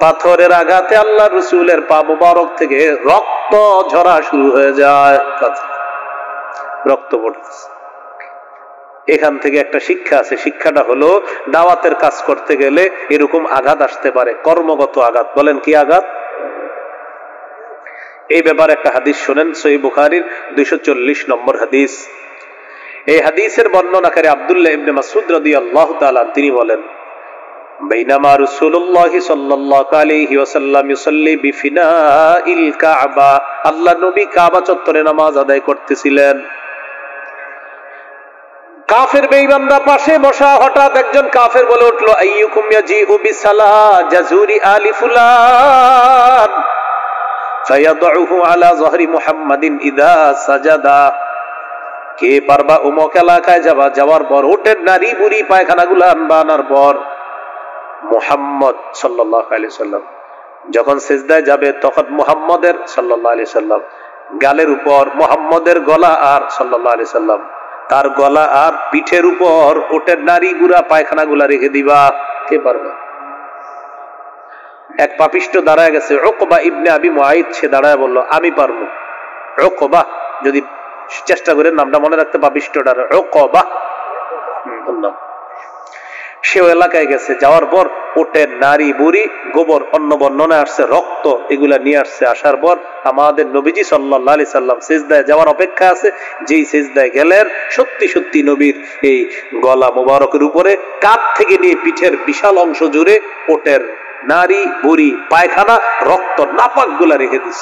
পাথরের আঘাতে আল্লাহ রসুলের পা মোবারক থেকে রক্ত ঝরা শুরু হয়ে যায়, রক্ত পড়তেছে। এখান থেকে একটা শিক্ষা আছে, শিক্ষাটা হলো দাওয়াতের কাজ করতে গেলে এরকম আঘাত আসতে পারে, কর্মগত আঘাত। বলেন কি আঘাত? এই ব্যাপারে একটা হাদিস শোনেন, সহিহ বুখারীর 240 নম্বর হাদিস। এই হাদিসের বর্ণনাকারী আব্দুল্লাহ ইবনে মাসউদ রাদিয়াল্লাহু তাআলা তিনি বলেন, বাইনামা রাসূলুল্লাহ সাল্লাল্লাহু আলাইহি ওয়াসাল্লাম ইউসাল্লি বিফিনাইল কাবা। আল্লাহ নবী কাবা চত্বরে নামাজ আদায় করতেছিলেন। কাফের বেঈমানরা পাশে বসা, হঠাৎ একজন কাফের বলে উঠলো, আইয়ুকুম ইয়াজিউ বিসালাহ জাজুরি আলি ফুলান ফায়াদউহু আলা যহরি মুহাম্মাদিন ইদা সাজাদা। কে পারবা অমুক এলাকায় যাওয়ার পর উটের নারী বুড়ি পায়খানাগুলো আনবা, আনার পর মুহাম্মদ সাল্লাল্লাহু আলাইহি সাল্লাম যখন সিজদায় যাবে তখন মুহাম্মদের সাল্লাল্লাহু আলাইহি সাল্লাম গালের উপর মুহাম্মদের গলা আর সাল্লাল্লাহু আলাইহি সাল্লাম তার গলা আর পিঠের উপর উটের নারী গুড়া পায়খানাগুলা রেখে দিবা। কে পারবে? এক পাপিষ্ট দাঁড়ায় গেছে, উকবা ইবনে আবি মুআইদ, সে দাঁড়ায় বলল, আমি পারবো। উকবা, যদি চেষ্টা করে নামটা মনে রাখতে, পাপিষ্টটার উকবা বললাম। সে এলাকায় গেছে, যাওয়ার পর উটের নারী বুড়ি গোবর, অন্য বর্ণনায় আসছে রক্ত, এগুলা নিয়ে আসছে। আসার পর আমাদের নবীজি সাল্লাল্লাহু আলাইহি সাল্লাম সিজদায় যাওয়ার অপেক্ষা আছে। যেই সিজদায় গেলেন, সত্যি সত্যি নবীর এই গলা মোবারকের উপরে কাঁধ থেকে নিয়ে পিঠের বিশাল অংশ জুড়ে উটের নারী বুড়ি পায়খানা রক্ত নাপাক গুলা রেখে দিস।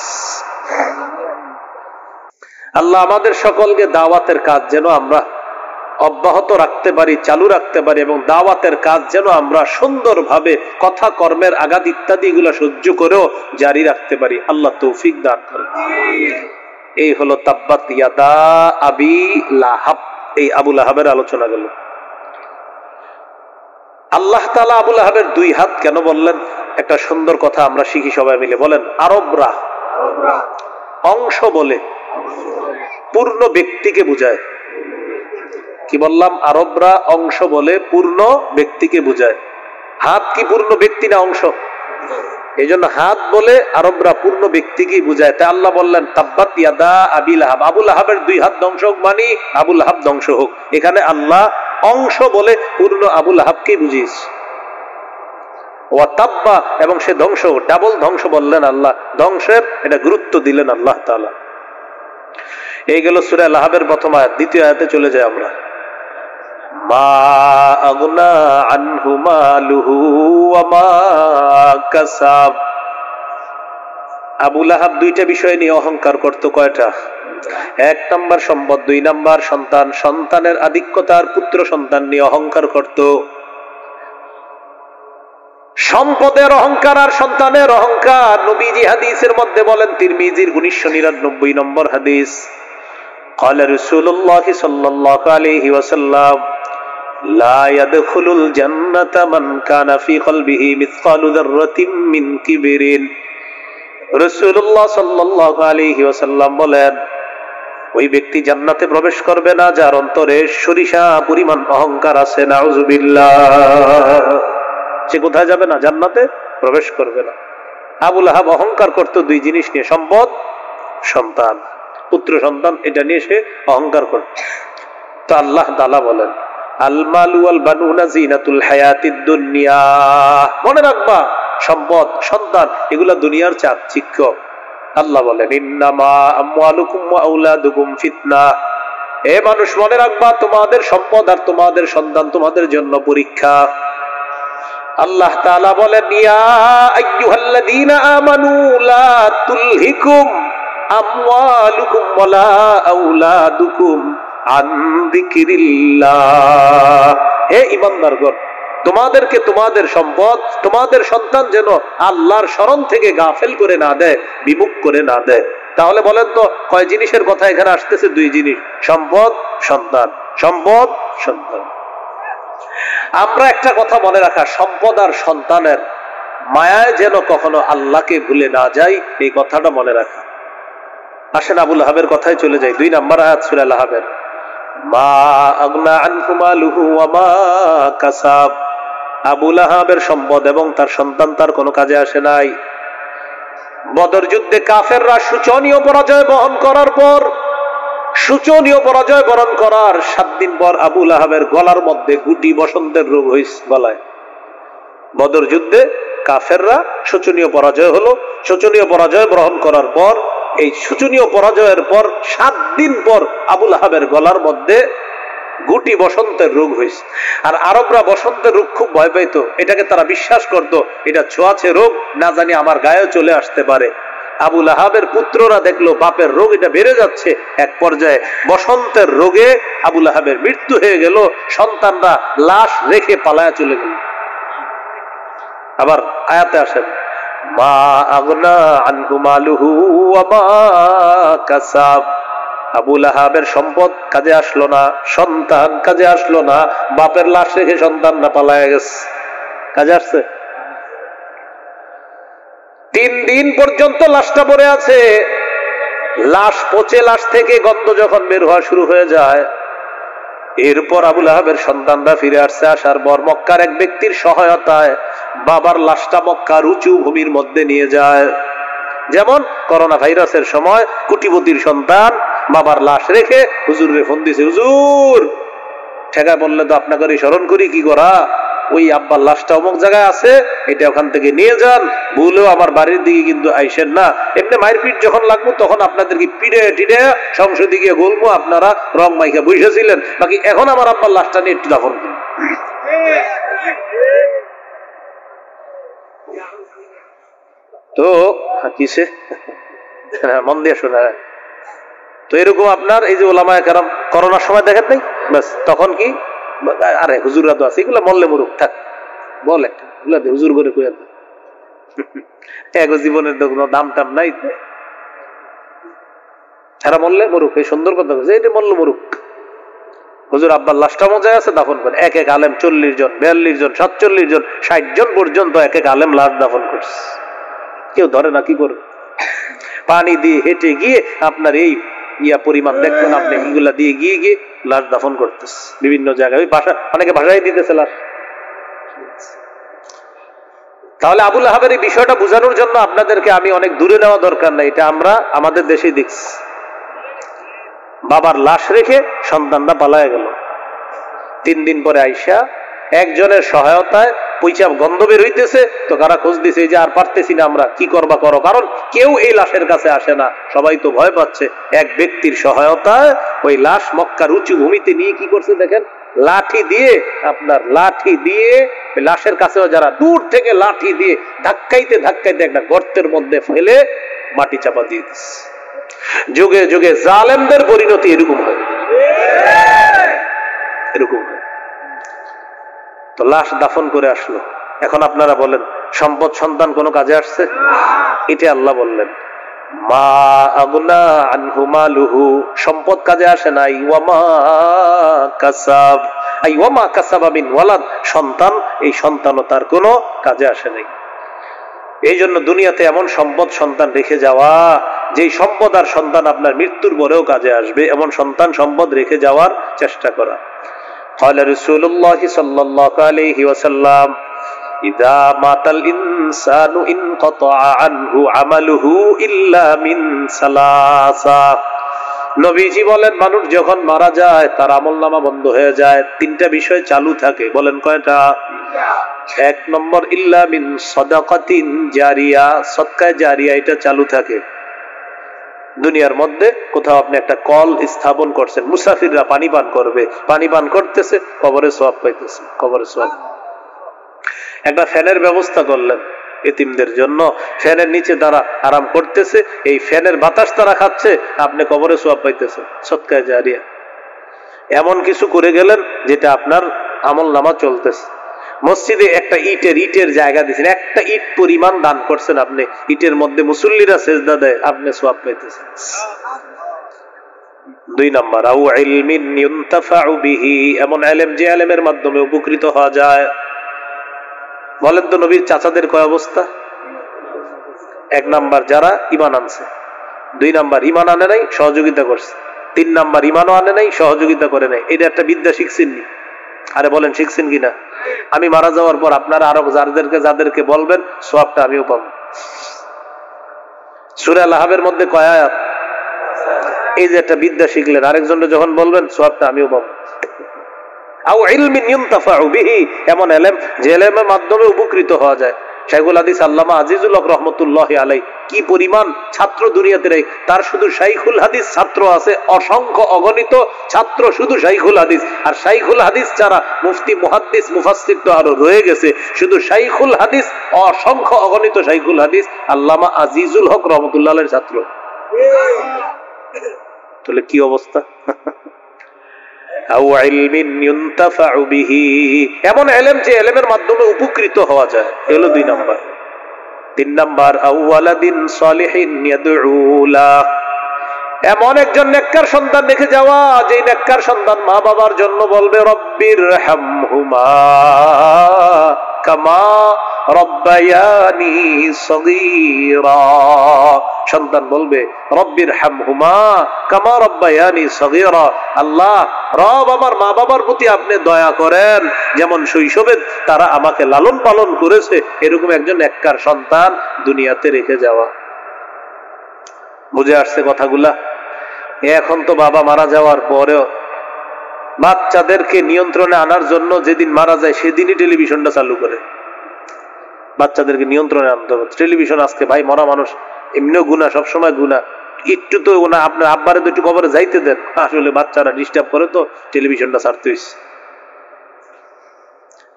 আল্লাহ আমাদের সকলকে দাওয়াতের কাজ যেন আমরা অব্যাহত রাখতে পারি, চালু রাখতে পারি, এবং দাওয়াতের কাজ যেন আমরা সুন্দরভাবে কথা কর্মের আঘাত ইত্যাদি এগুলো সহ্য করেও জারি রাখতে পারি। আল্লাহ তৌফিক দান করেন। এই হলো তাব্বাত ইয়াদা আবি লাহাব, এই আবু লাহাবের আলোচনা গেল। আল্লাহ তাআলা আবু লাহাবের দুই হাত কেন বললেন? একটা সুন্দর কথা আমরা শিখি সবাই মিলে, বলেন। আরবরা অংশ বলে পূর্ণ ব্যক্তিকে বুঝায়। কি বললাম? আরবরা অংশ বলে পূর্ণ ব্যক্তিকে বুঝায়। হাত কি পূর্ণ ব্যক্তি না অংশ? এই জন্য হাত বলে আরবরা পূর্ণ ব্যক্তিকে বুঝায়। তাই আল্লাহ বললেন তাব্বাত ইয়াদা আবি লাহাব, আবু লাহাবের দুই হাত ধ্বংস হোক, মানে আবু লাহাব ধ্বংস হোক। এখানে আল্লাহ অংশ বলে পূর্ণ আবু লাহাবকে বুঝিস। ওয়া তাব্বা, এবং সে ধ্বংস, ডাবল ধ্বংস বললেন আল্লাহ, ধ্বংসের এটা গুরুত্ব দিলেন আল্লাহ তাআলা। এই গেল সূরা লাহাবের প্রথম আয়াত। দ্বিতীয় আয়াতে চলে যাই আমরা। মা আগনা আনহু মালুহু ওয়া মা কাসাব। আবু লাহাব দুইটা বিষয় নিয়ে অহংকার করত। কয়টা? এক নাম্বার সম্পদ, দুই নাম্বার সন্তান। সন্তানের আধিক্যতার পুত্র সন্তান নিয়ে অহংকার করত। সম্পদের অহংকার আর সন্তানের অহংকার নবীজি হাদিসের মধ্যে বলেন, তিরমিজির 1999 নম্বর হাদিস, قال رسول الله صلى الله عليه وسلم لا يدخل الجنة من كان في قلبه مثقال ذرة من كبر। রাসূলুল্লাহ সাল্লাল্লাহু আলাইহি ওয়াসাল্লাম বলেন, ওই ব্যক্তি জান্নাতে প্রবেশ করবে না যার অন্তরে সরিষা পরিমাণ অহংকার আছে। নাউযুবিল্লাহ। সে কোথায় যাবে না? জান্নাতে প্রবেশ করবে না। আবু লাহাব অহংকার করত দুই জিনিস নিয়ে, সম্পদ, সন্তান, পুত্র সন্তান, এটা নিয়ে সে অহংকার করত। তো আল্লাহ তাআলা বলেন, আল মালু ওয়াল বানুনা জিনাতুল হায়াতিদ দুনিয়া। মনে রাখবা, সম্পদ, সন্তান এগুলা দুনিয়ার চাকচিক্য। আল্লাহ বলেন, ইন্নামা আমওয়ালুকুম ওয়া আওলাদুকুম ফিতনা। এ মানুষ মনে রাখবা, তোমাদের সম্পদ আর তোমাদের সন্তান তোমাদের জন্য পরীক্ষা। আল্লাহ তাআলা বলেন, ইয়া আইয়ুহাল্লাযীনা আমানু লা তুলহিকুম আমওয়ালুকুম ওয়ালা আওলাদুকুম আন যিকরিল্লাহ। হে ঈমানদারগণ, তোমাদেরকে তোমাদের সম্পদ, তোমাদের সন্তান যেন আল্লাহর স্মরণ থেকে গাফেল করে না দেয়, বিমুখ করে না দেয়। তাহলে বলেন তো, কয় জিনিসের কথা এখানে আসতেছে? দুই জিনিস, সম্পদ, সন্তান। সম্পদ, সন্তান। আমরা একটা কথা মনে রাখা, সম্পদ আর সন্তানের মায়ায় যেন কখনো আল্লাহকে ভুলে না যাই, এই কথাটা মনে রাখা। আসেন আবু লাহাবের কথায় চলে যাই। 2 নম্বর আয়াত সূরা লাহাবের, মা আগনা আনহু মালুহু ওয়া মা কাসাব। আবু লাহাবের সম্পদ এবং তার সন্তান তার কোনো কাজে আসে নাই। বদর যুদ্ধে কাফেররা শোচনীয় পরাজয় বহন করার পর, শোচনীয় পরাজয় বরণ করার 7 দিন পর আবু লাহাবের গলার মধ্যে গুটি বসন্তের রোগ হয়েছে গলায়। বদর যুদ্ধে কাফেররা শোচনীয় পরাজয় হলো। শোচনীয় পরাজয় গ্রহণ করার পর, এই শোচনীয় পরাজয়ের পর 7 দিন পর আবু লাহাবের গলার মধ্যে গুটি বসন্তের রোগ হয়েছে। আর আরবরা বসন্তের রোগ খুব ভয় পাইতো। এটাকে তারা বিশ্বাস করত, এটা ছোঁয়াচে রোগ, না জানি আমার গায়ে চলে আসতে পারে। আবুল আহাবের পুত্ররা দেখলো বাপের রোগ এটা বেড়ে যাচ্ছে, এক পর্যায়ে বসন্তের রোগে আবুল আহাবের মৃত্যু হয়ে গেল, সন্তানরা লাশ রেখে পালায়া চলে গেল। আবার আয়াতে আসেন মা আগনা আনহু মালুহু ওয়া মা কাসাব, আবুল আহাবের সম্পদ কাজে আসলো না, সন্তান কাজে আসলো না, বাপের লাশ রেখে সন্তানরা পালায়া গেছে। কাজে আসছে? 3 দিন পর্যন্ত লাশটা পড়ে আছে। লাশ পচে, লাশ থেকে গন্ধ যখন বের হওয়া শুরু হয়ে যায়, এরপর আবুল আহাবের সন্তানরা ফিরে আসছে। আসার পর মক্কার এক ব্যক্তির সহায়তায় বাবার লাশটা মক্কার উঁচু ভূমির মধ্যে নিয়ে যায়। যেমন করোনা ভাইরাসের সময় কোটিপতির সন্তান বাবার লাশ রেখে হুজুরে ফোন দিছে, হুজুর ঠেকায় বললে তো আপনাকে স্মরণ করি, কি করা, ওই আব্বার লাশটা অমুক জায়গায় আছে, এটা ওখান থেকে নিয়ে যান, ভুলেও আমার বাড়ির দিকে কিন্তু আইসেন না। এমনি মায়ের পিঠ যখন লাগবো তখন আপনাদেরকে পিড়ে টিড়ে সংসদে গিয়ে বলবো আপনারা রং মাইকা বসেছিলেন, বাকি এখন আমার আব্বার লাশটা নিয়ে একটু দাফন করুন। তো কিসে মন দিয়ে শোনা। তো এরকম আপনার এই যে ওলামায়ে কেরাম করোনার সময় দেখেন নাই, ব্যাস তখন কি আরে হুজুররা তো আছে, এগুলো মরলে মরুক, থাক বল একটা হুজুর করে কই এক জীবনের তো কোনো দাম টাম নাই, এরা মরলে মরুক, এই সুন্দর কথা বলছে, এটা মরলে মরুক। হুজুর আব্বার লাশটা মজায় আছে, দাফন করে। এক এক আলেম 40 জন 42 জন 47 জন 60 জন পর্যন্ত এক এক আলেম লাশ দাফন করছে। কেউ ধরে না, কি করবে? পানি দিয়ে হেঁটে গিয়ে আপনার এই পরিমাণ দেখবেন আপনি, এগুলা দিয়ে গিয়ে গিয়ে লাশ দাফন করতেছে বিভিন্ন জায়গায়। ওই ভাষা অনেকে ভাষায় দিতেছে লাশ। তাহলে আবুল আহাবের এই বিষয়টা বোঝানোর জন্য আপনাদেরকে আমি অনেক দূরে নেওয়া দরকার নাই, এটা আমরা আমাদের দেশেই দেখছি। বাবার লাশ রেখে সন্তানরা পালায় গেল। 3 দিন পরে আইসা একজনের সহায়তায় পয়সা গন্ধ বের হইতেছে, তো কারা খোঁজ দিছে যে আর পারতেছি না আমরা, কি করবা করো, কারণ কেউ এই লাশের কাছে আসে না, সবাই তো ভয় পাচ্ছে। এক ব্যক্তির সহায়তায় ওই লাশ মক্কার উঁচু ভূমিতে নিয়ে কি করছে দেখেন, লাঠি দিয়ে আপনার লাঠি দিয়ে লাশের কাছেও যারা দূর থেকে লাঠি দিয়ে ধাক্কাইতে ধাক্কাইতে একটা গর্তের মধ্যে ফেলে মাটি চাপা দিয়ে দিচ্ছে। যুগে যুগে জালেমদের পরিণতি এরকম হয়, এরকম হয়। তো লাশ দাফন করে আসলো। এখন আপনারা বলেন সম্পদ সন্তান কোনো কাজে আসছে? এটা আল্লাহ বললেন মা আগনা আনহু মালুহু, সম্পদ কাজে আসে নাই। ওয়া মা কাসাব, আই ওয়া মা কাসাবা মিন ওয়ালাদ, সন্তান, এই সন্তানও তার কোনো কাজে আসে নাই। এই জন্য দুনিয়াতে এমন সম্পদ সন্তান রেখে যাওয়া, যেই সম্পদ আর সন্তান আপনার মৃত্যুর পরেও কাজে আসবে, এমন সন্তান সম্পদ রেখে যাওয়ার চেষ্টা করা। قال رسول الله صلى الله عليه وسلم إذا مات الإنسان انقطع عنه عمله إلا من ثلاثة। নবীজি বলেন মানুষ যখন মারা যায় তার আমলনামা বন্ধ হয়ে যায়, 3টা বিষয় চালু থাকে। বলেন কয়টা? 1 নম্বর ইল্লা মিন সাদাকাতিন জারিয়া, সদকা জারিয়া, এটা চালু থাকে। দুনিয়ার মধ্যে কোথাও আপনি একটা কল স্থাপন করছেন, মুসাফিররা পানি পান করবে, পানি পান করতেছে, কবরে সওয়াব পাইতেছে, কবরে সওয়াব। একটা ফ্যানের ব্যবস্থা করলেন এতিমদের জন্য, ফ্যানের নিচে তারা আরাম করতেছে, এই ফ্যানের বাতাস তারা খাচ্ছে, আপনি কবরে সওয়াব পাইতেছেন, সদকা জারিয়া। এমন কিছু করে গেলেন যেটা আপনার আমলনামা চলতেছে। মসজিদে একটা ইটের জায়গা দিয়েছেন, একটা ইট পরিমাণ দান করছেন আপনি, ইটের মধ্যে মুসল্লিরা সেজদা দেয়, আপনি সওয়াব পাইতেছেন। 2 নম্বর আউ ইলমিন ইউনতাফাউ বিহি, এমন ইলম যে ইলমের মাধ্যমে উপকৃত হওয়া যায়। বলেন তো নবীর চাচাদের কয় অবস্থা? 1 নম্বর যারা ঈমান আনছে, 2 নম্বর ঈমান আনে নাই সহযোগিতা করছে, 3 নম্বর ঈমানও আনে নাই সহযোগিতা করে নাই। এটা একটা বিদ্যা শিখছেন নি? আরে বলেন শিখছেন কিনা? আমি মারা যাওয়ার পর আপনারা আরো যাদেরকে বলবেন সওয়াবটা আমিও পাবো। সূরা আল-আহজাবের মধ্যে কয় আয়াত? এই যে একটা বিদ্যা শিখলেন, আরেকজনকে যখন বলবেন সওয়াবটা আমিও পাবো। আও ইলমিন ইউনতাফাউ বিহি, এমন ইলম যে ইলমের মাধ্যমে উপকৃত হওয়া যায়। শাইখুল হাদিস আল্লামা আজিজুল হক রহমতুল্লাহ আলাই কি পরিমাণ ছাত্র দুনিয়াতে রে, তার শুধু শাইখুল হাদিস ছাত্র আছে অসংখ্য অগণিত ছাত্র শুধু শাইখুল হাদিস। আর শাইখুল হাদিস ছাড়া মুফতি মুহাদ্দিস মুফাসসির তো আরো রয়ে গেছে, শুধু শাইখুল হাদিস অসংখ্য অগণিত শাইখুল হাদিস আল্লামা আজিজুল হক রহমতুল্লাহ আলাইহির ছাত্র। তাহলে কি অবস্থা? এমন এলেম যে এলেমের মাধ্যমে উপকৃত হওয়া যায়, এগুলো 2 নাম্বার। 3 নাম্বার আউওয়ালাদিন সালিহিন ইয়াদউ লা, এমন একজন নেককার সন্তান রেখে যাওয়া যে নেককার সন্তান মা বাবার জন্য বলবে রব্বির হামহুমা কামা রব্বায়ানি সগীরা। সন্তান বলবে রব্বির হামহুমা কামা রব্বায়ানি সগীরা, আল্লাহ রব আমার মা বাবার প্রতি আপনি দয়া করেন, যেমন শৈশবে তারা আমাকে লালন পালন করেছে, এরকম একজন নেককার সন্তান দুনিয়াতে রেখে যাওয়া। বুঝে আসছে কথাগুলা? এখন তো বাবা মারা যাওয়ার পরেও বাচ্চাদেরকে নিয়ন্ত্রণে আনার জন্য যেদিন মারা যায় সেদিনই টেলিভিশনটা চালু করে বাচ্চাদেরকে নিয়ন্ত্রণে আনতে হবে। টেলিভিশন আজকে ভাই মরা মানুষ এমনিও গুনাহ, সবসময় গুনাহ, একটু তো ওনা আপনার আব্বারে তো একটু কবরে যাইতে দেন, আসলে বাচ্চারা ডিস্টার্ব করে তো টেলিভিশনটা ছাড়তে হইছে।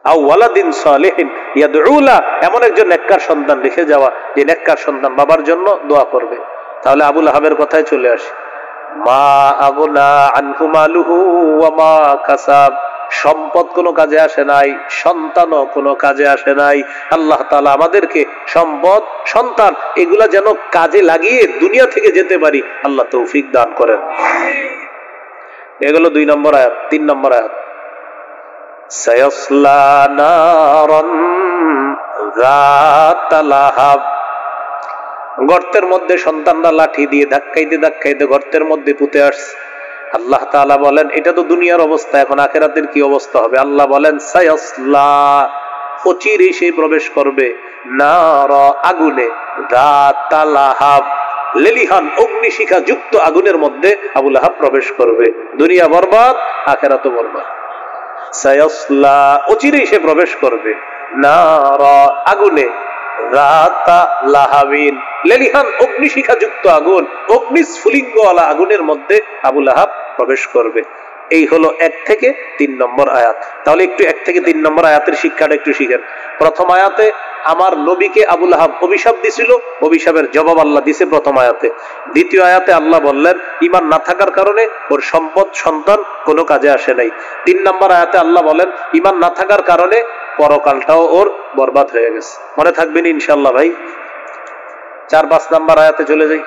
আউওয়ালাদিন সালিহিন ইয়াদউ লা, এমন একজন নেককার সন্তান রেখে যাওয়া যে নেককার সন্তান বাবার জন্য দোয়া করবে। তাহলে আবু লাহাবের কথায় চলে আসে, মা আগনা আনহু মালুহু ওয়া মা কাসাব, সম্পদ কোনো কাজে আসে নাই, সন্তানও কোনো কাজে আসে নাই। আল্লাহ তাআলা আমাদেরকে সম্পদ সন্তান এগুলা যেন কাজে লাগিয়ে দুনিয়া থেকে যেতে পারি, আল্লাহ তৌফিক দান করেন। এগুলো 2 নম্বর আয়াত। 3 নম্বর আয়াত সায়াসলা নারান যাতা লাহাব, গর্তের মধ্যে সন্তানরা লাঠি দিয়ে ধাক্কাইতে ধাক্কাইতে গর্তের মধ্যে পুঁতে আসছে। আল্লাহ তাআলা বলেন এটা তো দুনিয়ার অবস্থা, এখন আখিরাতের কি অবস্থা হবে? আল্লাহ বলেন সায়াসলা, অচিরেই সে প্রবেশ করবে নারা, আগুনে, যাতা লাহাব, লেলিহান অগ্নিশিখা যুক্ত আগুনের মধ্যে আবু লাহাব প্রবেশ করবে। দুনিয়া বরবাদ, আখিরাতও বরবাদ। সায়াসলা, অচিরেই সে প্রবেশ করবে নারা, আগুনে, যাতা লাহাবিন, লেলিহান অগ্নিশিখা যুক্ত আগুন, অগ্নিস্ফুলিঙ্গওয়ালা আগুনের মধ্যে আবু লাহাব প্রবেশ করবে। এই হলো 1 থেকে 3 নম্বর আয়াত। তাহলে একটু 1 থেকে 3 নম্বর আয়াতের শিক্ষাটা একটু শিখেন। প্রথম আয়াতে আমার নবীকে আবু লাহাব অভিশাপ দিছিল, অভিশাপের জবাব আল্লাহ দিছে প্রথম আয়াতে। দ্বিতীয় আয়াতে আল্লাহ বললেন ঈমান না থাকার কারণে ওর সম্পদ সন্তান কোনো কাজে আসে নাই। 3 নম্বর আয়াতে আল্লাহ বলেন ঈমান না থাকার কারণে পরকালটাও ওর বরবাদ হয়ে গেছে। মনে থাকবেন ইনশাআল্লাহ ভাই। 4-5 নম্বর আয়াতে চলে যাই।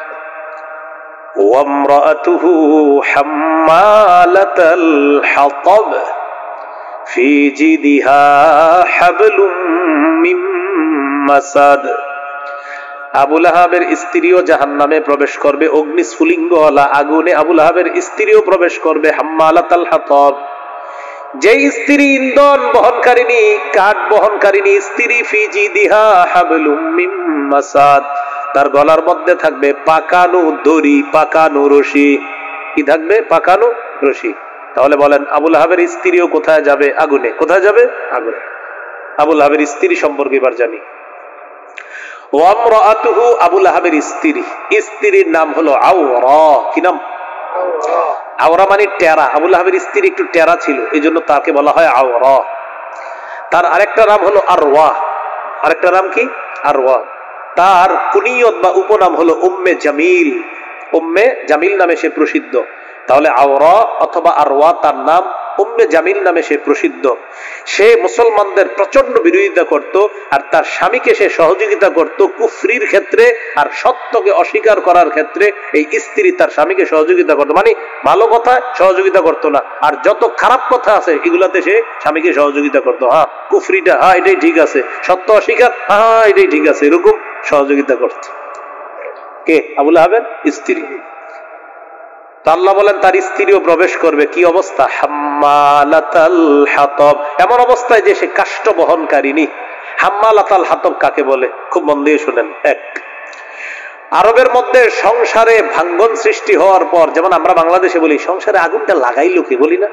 ওয়ামরাতুহু হাম্মালাতাল হাতাব ফি জিদিহা হাবলুম মিন মাসাদ, আবু লাহাবের স্ত্রীও জাহান্নামে প্রবেশ করবে, অগ্নিস্ফুলিঙ্গওয়ালা আগুনে আবু লাহাবের স্ত্রীও প্রবেশ করবে। হাম্মালাতাল হাতাব, যে স্ত্রী ইন্ধন বহনকারিনী, কাঠ বহনকারিনী স্ত্রী, ফি জিদিহা হাবলুম মিন মাসাদ, তার গলার মধ্যে থাকবে পাকানো দড়ি, পাকানো রশি। কি থাকবে? পাকানো রশি। তাহলে বলেন আবু লাহাবের স্ত্রীও কোথায় যাবে? আগুনে। কোথায় যাবে? আগুনে। আবু লাহাবের স্ত্রী সম্পর্কে এবার জানি। ওয়ামরাতুহু, আবু লাহাবের স্ত্রী, স্ত্রীর নাম হলো আওরা। কি নাম? আওরা মানে টেরা। আবু লাহাবের স্ত্রী একটু টেরা ছিল, এই জন্য তাকে বলা হয় আওরা। তার আরেকটা নাম হলো আরওয়া। আরেকটা নাম কি? আরওয়া। তার কুনিয়ত বা উপনাম হলো উম্মে জামিল। উম্মে জামিল নামে সে প্রসিদ্ধ। তাহলে আওরা অথবা আরওয়া তার নাম, উম্মে জামিল নামে সে প্রসিদ্ধ। সে মুসলমানদের প্রচন্ড বিরোধিতা করত, আর তার স্বামীকে সে সহযোগিতা করত কুফরির ক্ষেত্রে আর সত্যকে অস্বীকার করার ক্ষেত্রে। এই স্ত্রী তার স্বামীকে সহযোগিতা করতো, মানে ভালো কথা সহযোগিতা করতো না, আর যত খারাপ কথা আছে এগুলাতে সে স্বামীকে সহযোগিতা করতো। হ্যাঁ কুফরিটা, হ্যাঁ এটাই ঠিক আছে, সত্য অস্বীকার, হ্যাঁ এটাই ঠিক আছে, এরকম সহযোগিতা করত। কে? আবু লাহাবের স্ত্রী। আল্লাহ বলেন তার স্ত্রীও প্রবেশ করবে। কি অবস্থা? হাম্মালাতাল হাতাব, এমন অবস্থায় যে সে কাষ্ঠ বহনকারিনী। হাম্মালাতাল হাতাব কাকে বলে? খুব মন দিয়ে শুনেন। 1, আরবের মধ্যে সংসারে ভাঙ্গন সৃষ্টি হওয়ার পর, যেমন আমরা বাংলাদেশে বলি সংসারে আগুনটা লাগাইলো কে, বলি না?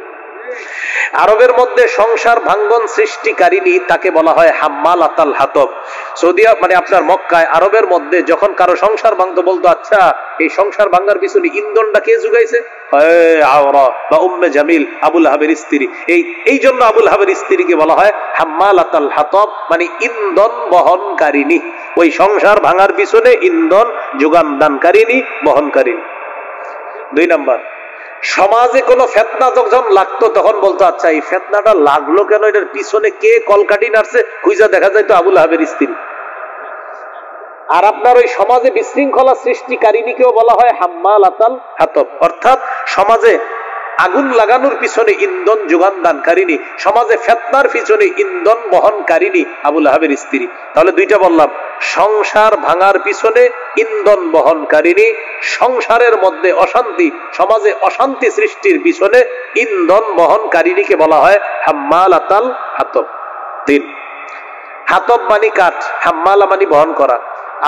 আরবের মধ্যে সংসার ভাঙ্গন সৃষ্টিকারিনী তাকে বলা হয় হাম্মালাতাল হাতব। সৌদি মানে আপনার মক্কায় আরবের মধ্যে যখন কারো সংসার ভাঙতো বলতো, আচ্ছা এই সংসার ভাঙার পিছনে ইন্ধনটা কে জুগাইছে? আওরা বা উম্মে জামিল, আবুল আহাবের স্ত্রী। এই জন্য আবুল আহাবের স্ত্রীকে বলা হয় হাম্মালাতাল হাতব, মানে ইন্ধন বহনকারিনী। ওই সংসার ভাঙার পিছনে ইন্ধন যোগান দানকারিনী, বহনকারিনী। 2 নাম্বার, সমাজে কোনো ফেতনা যখন লাগতো তখন বলতো, আচ্ছা এই ফেতনাটা লাগলো কেন, এটার পিছনে কে কলকাঠি নাড়ছে, খুঁজা দেখা যায় তো আবুল আহাবের স্ত্রী। আর আপনার ওই সমাজে বিশৃঙ্খলা সৃষ্টিকারিনীকেও বলা হয় হাম্মালাতাল হাতব, অর্থাৎ সমাজে আগুন লাগানোর পিছনে ইন্ধন যোগান দানকারিনী, সমাজে ফেতনার পিছনে ইন্ধন বহনকারিনী আবুল আহাবের স্ত্রী। তাহলে 2টা বললাম, সংসার ভাঙার পিছনে ইন্ধন বহনকারিনী, সংসারের মধ্যে অশান্তি, সমাজে অশান্তি সৃষ্টির পিছনে ইন্ধন বহনকারিনীকে বলা হয় হাম্মালাতাল হাতব। 3, হাতব মানে কাঠ, হাম্মালা মানে বহন করা।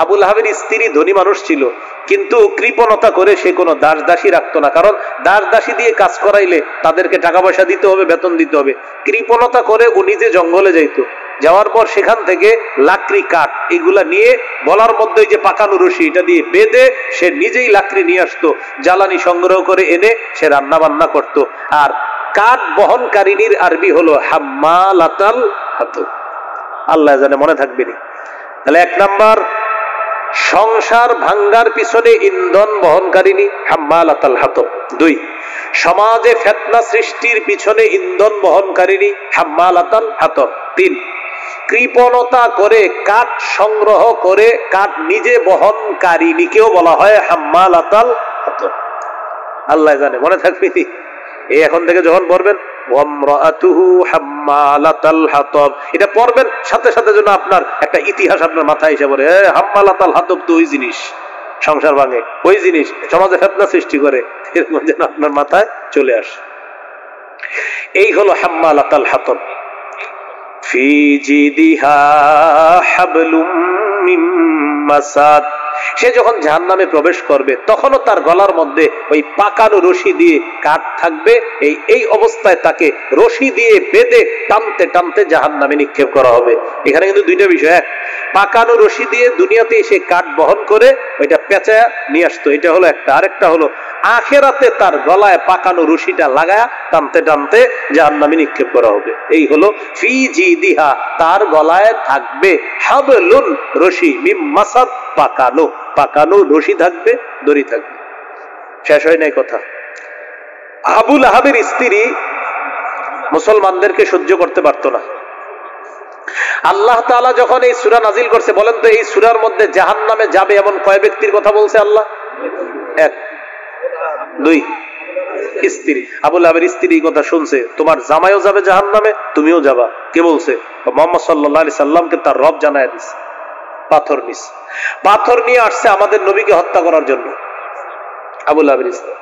আবুল আহাবের স্ত্রী ধনী মানুষ ছিল, কিন্তু কৃপণতা করে সে কোনো দাস দাসী রাখতো না, কারণ দাস দাসী দিয়ে কাজ করাইলে তাদেরকে টাকা পয়সা দিতে হবে, বেতন দিতে হবে। কৃপণতা করে ও নিজে জঙ্গলে যাইত, যাওয়ার পর সেখান থেকে লাকড়ি কাঠ এগুলা নিয়ে বলার মধ্যে যে পাকানো রশি এটা দিয়ে বেঁধে সে নিজেই লাকড়ি নিয়ে আসতো, জ্বালানি সংগ্রহ করে এনে সে রান্না বান্না করত। আর কাঠ বহনকারিনীর আরবি হলো হাম্মালাতাল হাতব। আল্লাহ জানে মনে থাকবে না। তাহলে 1 নাম্বার, সংসার ভাঙ্গার পিছনে ইন্ধন বহনকারিনী হাম্মালাতাল হাতব। 2, সমাজে ফিতনা সৃষ্টির পিছনে ইন্ধন বহনকারিনী হাম্মালাতাল হাতব। 3, কৃপণতা করে কাঠ সংগ্রহ করে কাঠ নিজে বহনকারিনীকেও বলা হয় হাম্মালাতাল হাতব। আল্লাহ জানে মনে থাকবে। এই এখন থেকে যখন পড়বেন ওয়ামরাআতুহু হাম্মালাতাল হাতব, এটা পড়বেন সাথে সাথে যেন আপনার একটা ইতিহাস আপনার মাথায় এসে পড়ে, হাম্মালাতাল হাতব তো ওই জিনিস, সংসার ভাঙে ওই জিনিস, সমাজে ফিতনা সৃষ্টি করে, এরকম যেন আপনার মাথায় চলে আসে। এই হলো হাম্মালাতাল হাতব। ফি জিদিহা হাবলুম মিন মাসাদ, সে যখন জাহান্নামে প্রবেশ করবে তখনও তার গলার মধ্যে ওই পাকানো রশি দিয়ে কাঠ থাকবে। এই অবস্থায় তাকে রশি দিয়ে বেঁধে টানতে টানতে জাহান্নামে নিক্ষেপ করা হবে। এখানে কিন্তু 2টা বিষয়, এক, পাকানো রশি দিয়ে দুনিয়াতে এসে কাঠ বহন করে ওইটা পেঁচায়া নিয়ে আসতো, এটা হলো একটা। আরেকটা হলো আখেরাতে তার গলায় পাকানো রশিটা লাগায়া টানতে টানতে জাহান্নামে নিক্ষেপ করা হবে। এই হলো ফি জিদিহা, তার গলায় থাকবে হাবলুন রশি, মিন মাসাদ পাকানো, পাকানো রশি থাকবে, দড়ি থাকবে। শেষ হয় নাই কথা। আবুল আহাবের স্ত্রী মুসলমানদেরকে সহ্য করতে পারতো না। আল্লাহ তাআলা যখন এই সূরা নাজিল করছে, বলেন তো এই সূরার মধ্যে জাহান্নামে যাবে এমন কয় ব্যক্তির কথা বলছে আল্লাহ? 1, 2, স্ত্রী। আবুল আহাবের স্ত্রী কথা শুনছে, তোমার জামাইও যাবে জাহান্নামে, তুমিও যাবা। কে বলছে? মুহাম্মদ সাল্লাল্লাহু আলাইহি সাল্লামকে তার রব জানায় দিয়েছে। পাথর নিছে, পাথর নিয়ে আসছে আমাদের নবীকে হত্যা করার জন্য। আবুল আহাবের স্ত্রী,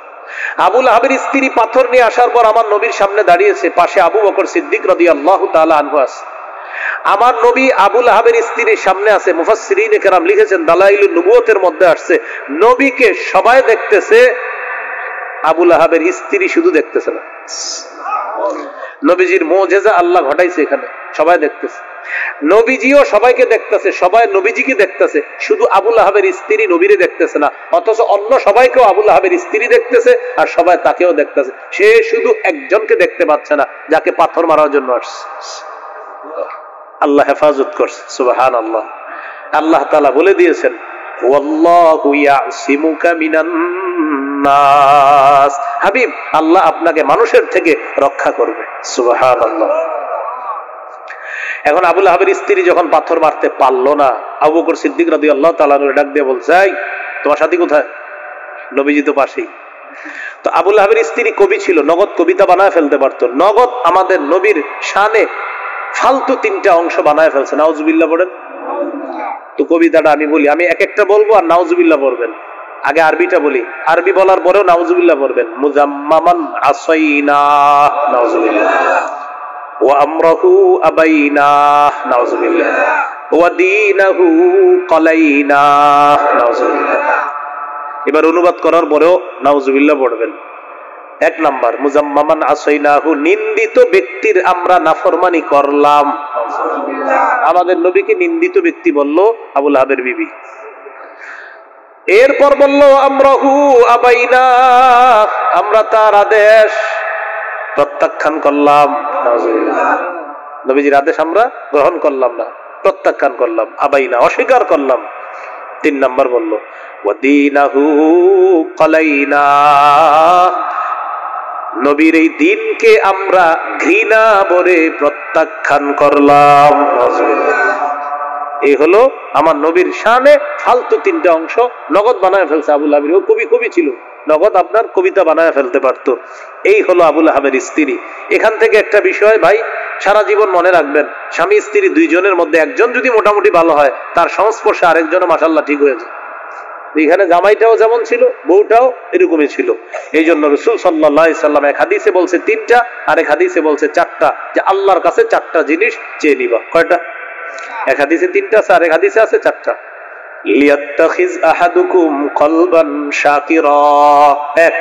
আবুল আহাবের স্ত্রী পাথর নিয়ে আসার পর আমার নবীর সামনে দাঁড়িয়েছে, পাশে আবু বকর সিদ্দিক রাদিয়াল্লাহু তাআলা আনহু আছে। আমার নবী আবুল আহাবের স্ত্রীর সামনে আছে। মুফাসসিরিনে কেরাম লিখেছেন, দালাইলুন নবুয়তের মধ্যে আসছে, নবীকে সবাই দেখতেছে, আবুল আহাবের স্ত্রী শুধু দেখতেছে না। নবীজির মুজিজা আল্লাহ ঘটাইছে এখানে, সবাই দেখতেছে। নবীজিও সবাইকে দেখতেছে, সবাই নবীজিকে দেখতেছে, শুধু আবুল আহাবের স্ত্রী নবীরে দেখতেছে না। অথচ অন্য সবাইকেও আবুল আহাবের স্ত্রী দেখতেছে আর সবাই তাকেও দেখতেছে। সে শুধু একজনকে দেখতে পাচ্ছে না, যাকে পাথর মারার জন্য আসছে। আল্লাহ হেফাজত করছে, সুবহানাল্লাহ। আল্লাহ তাআলা বলে দিয়েছেন, ওয়াল্লাহু ইয়াসিমুকা মিনান নাস, হাবিব আল্লাহ আপনাকে মানুষের থেকে রক্ষা করবে, সুবহানাল্লাহ। এখন আবুল আহাবের স্ত্রী যখন পাথর মারতে পারলো না, আবু বকর সিদ্দিক রাদিয়াল্লাহু তাআলা ডাক দিয়ে বলছে, এই তোমার সাথী কোথায়? নবীজি তো পাশেই। তো আবুল আহাবের স্ত্রী কবি ছিল, নগদ কবিতা বানায় ফেলতে পারতো। নগদ আমাদের নবীর শানে ফালতু 3টা অংশ বানায় ফেলছে। নাউজুবিল্লাহ পড়েন তো। কবিতাটা আমি বলি, আমি এক একটা বলবো আর নাউজুবিল্লাহ পড়বেন। আগে আরবিটা বলি, আরবি বলার পরেও নাউজুবিল্লাহ পড়বেন। মুজাম্মামান আসাইনা, নাউজুবিল্লাহ। ওয়া আমরাহু আবাইনা, নাউজুবিল্লাহ। ওয়া দীনাহু ক্বালাইনা, নাউজুবিল্লাহ। এবার অনুবাদ করার পরেও নাউজুবিল্লাহ পড়বেন। এক নাম্বার মুজাম্মামান আসাইনাহু, নিন্দিত ব্যক্তির আমরা নাফরমানি করলাম। আমাদের নবীকে নিন্দিত ব্যক্তি বললো আবুল আহাবের বিবি। এরপর বললো আমরাহু আবাইনা, আমরা তার আদেশ প্রত্যাখ্যান করলাম। নবীজির আদেশ আমরা গ্রহণ করলাম না, প্রত্যাখ্যান করলাম, আবাইনা অস্বীকার করলাম। 3 নাম্বার বললো ওয়াদিনাহু কালাইনা, নবীর এই দিনকে আমরা ঘৃণা ভরে প্রত্যাখ্যান করলাম। এই হলো আমার নবীর শানে ফালতু 3টা অংশ নগদ বানায় ফেলছে আবুল আহাবের। ও কবি ছিল, নগদ আপনার কবিতা বানায় ফেলতে পারতো। এই হলো আবুল আহাবের স্ত্রী। এখান থেকে একটা বিষয় ভাই সারা জীবন মনে রাখবেন, স্বামী স্ত্রী দুইজনের মধ্যে একজন যদি মোটামুটি ভালো হয়, তার সংস্পর্শে আরেকজনও মাশাআল্লাহ ঠিক হয়ে যায়। এখানে জামাইটাও যেমন ছিল, বউটাও এরকমই ছিল। এই জন্য রাসূল সাল্লাল্লাহু আলাইহি সাল্লাম এক হাদিসে বলছে 3টা, আর এক হাদিসে বলছে 4টা, যে আল্লাহর কাছে 4টা জিনিস চেয়ে নিবা। কয়টা? এক হাদিসে 3টা আছে, আর এক হাদিসে আছে 4টা। লিয়াত্তাখিজ আহাদুকুম কলবান শাকিরা, এক,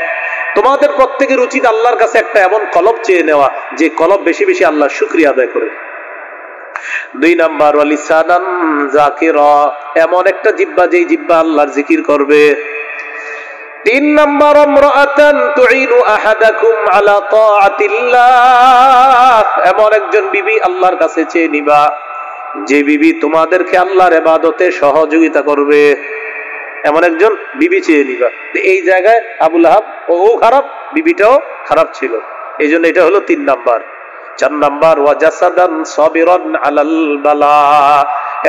তোমাদের প্রত্যেকের উচিত আল্লাহর কাছে একটা এমন কলব চেয়ে নেওয়া যে কলব বেশি বেশি আল্লাহর শুকরিয়া আদায় করে। 2 নাম্বার ওয়ালিসানান যাকিরা, এমন একটা জিহ্বা যেই জিহ্বা আল্লাহর জিকির করবে। 3 নাম্বার আমরাআতান তুইনু আহাদাকুম আলা তাআতিল্লাহ, এমন একজন বিবি আল্লাহর কাছে চেয়ে নিবা যে বিবি তোমাদেরকে আল্লাহর ইবাদতে সহযোগিতা করবে। এমন একজন বিবি চেয়ে নিবা। এই জায়গায় আবুল আহাব ও খারাপ, বিবিটাও খারাপ ছিল। এই জন্য এটা হলো 3 নাম্বার। 4 নাম্বার ওয়াজাসাদান সাবিরান আলাল বালা,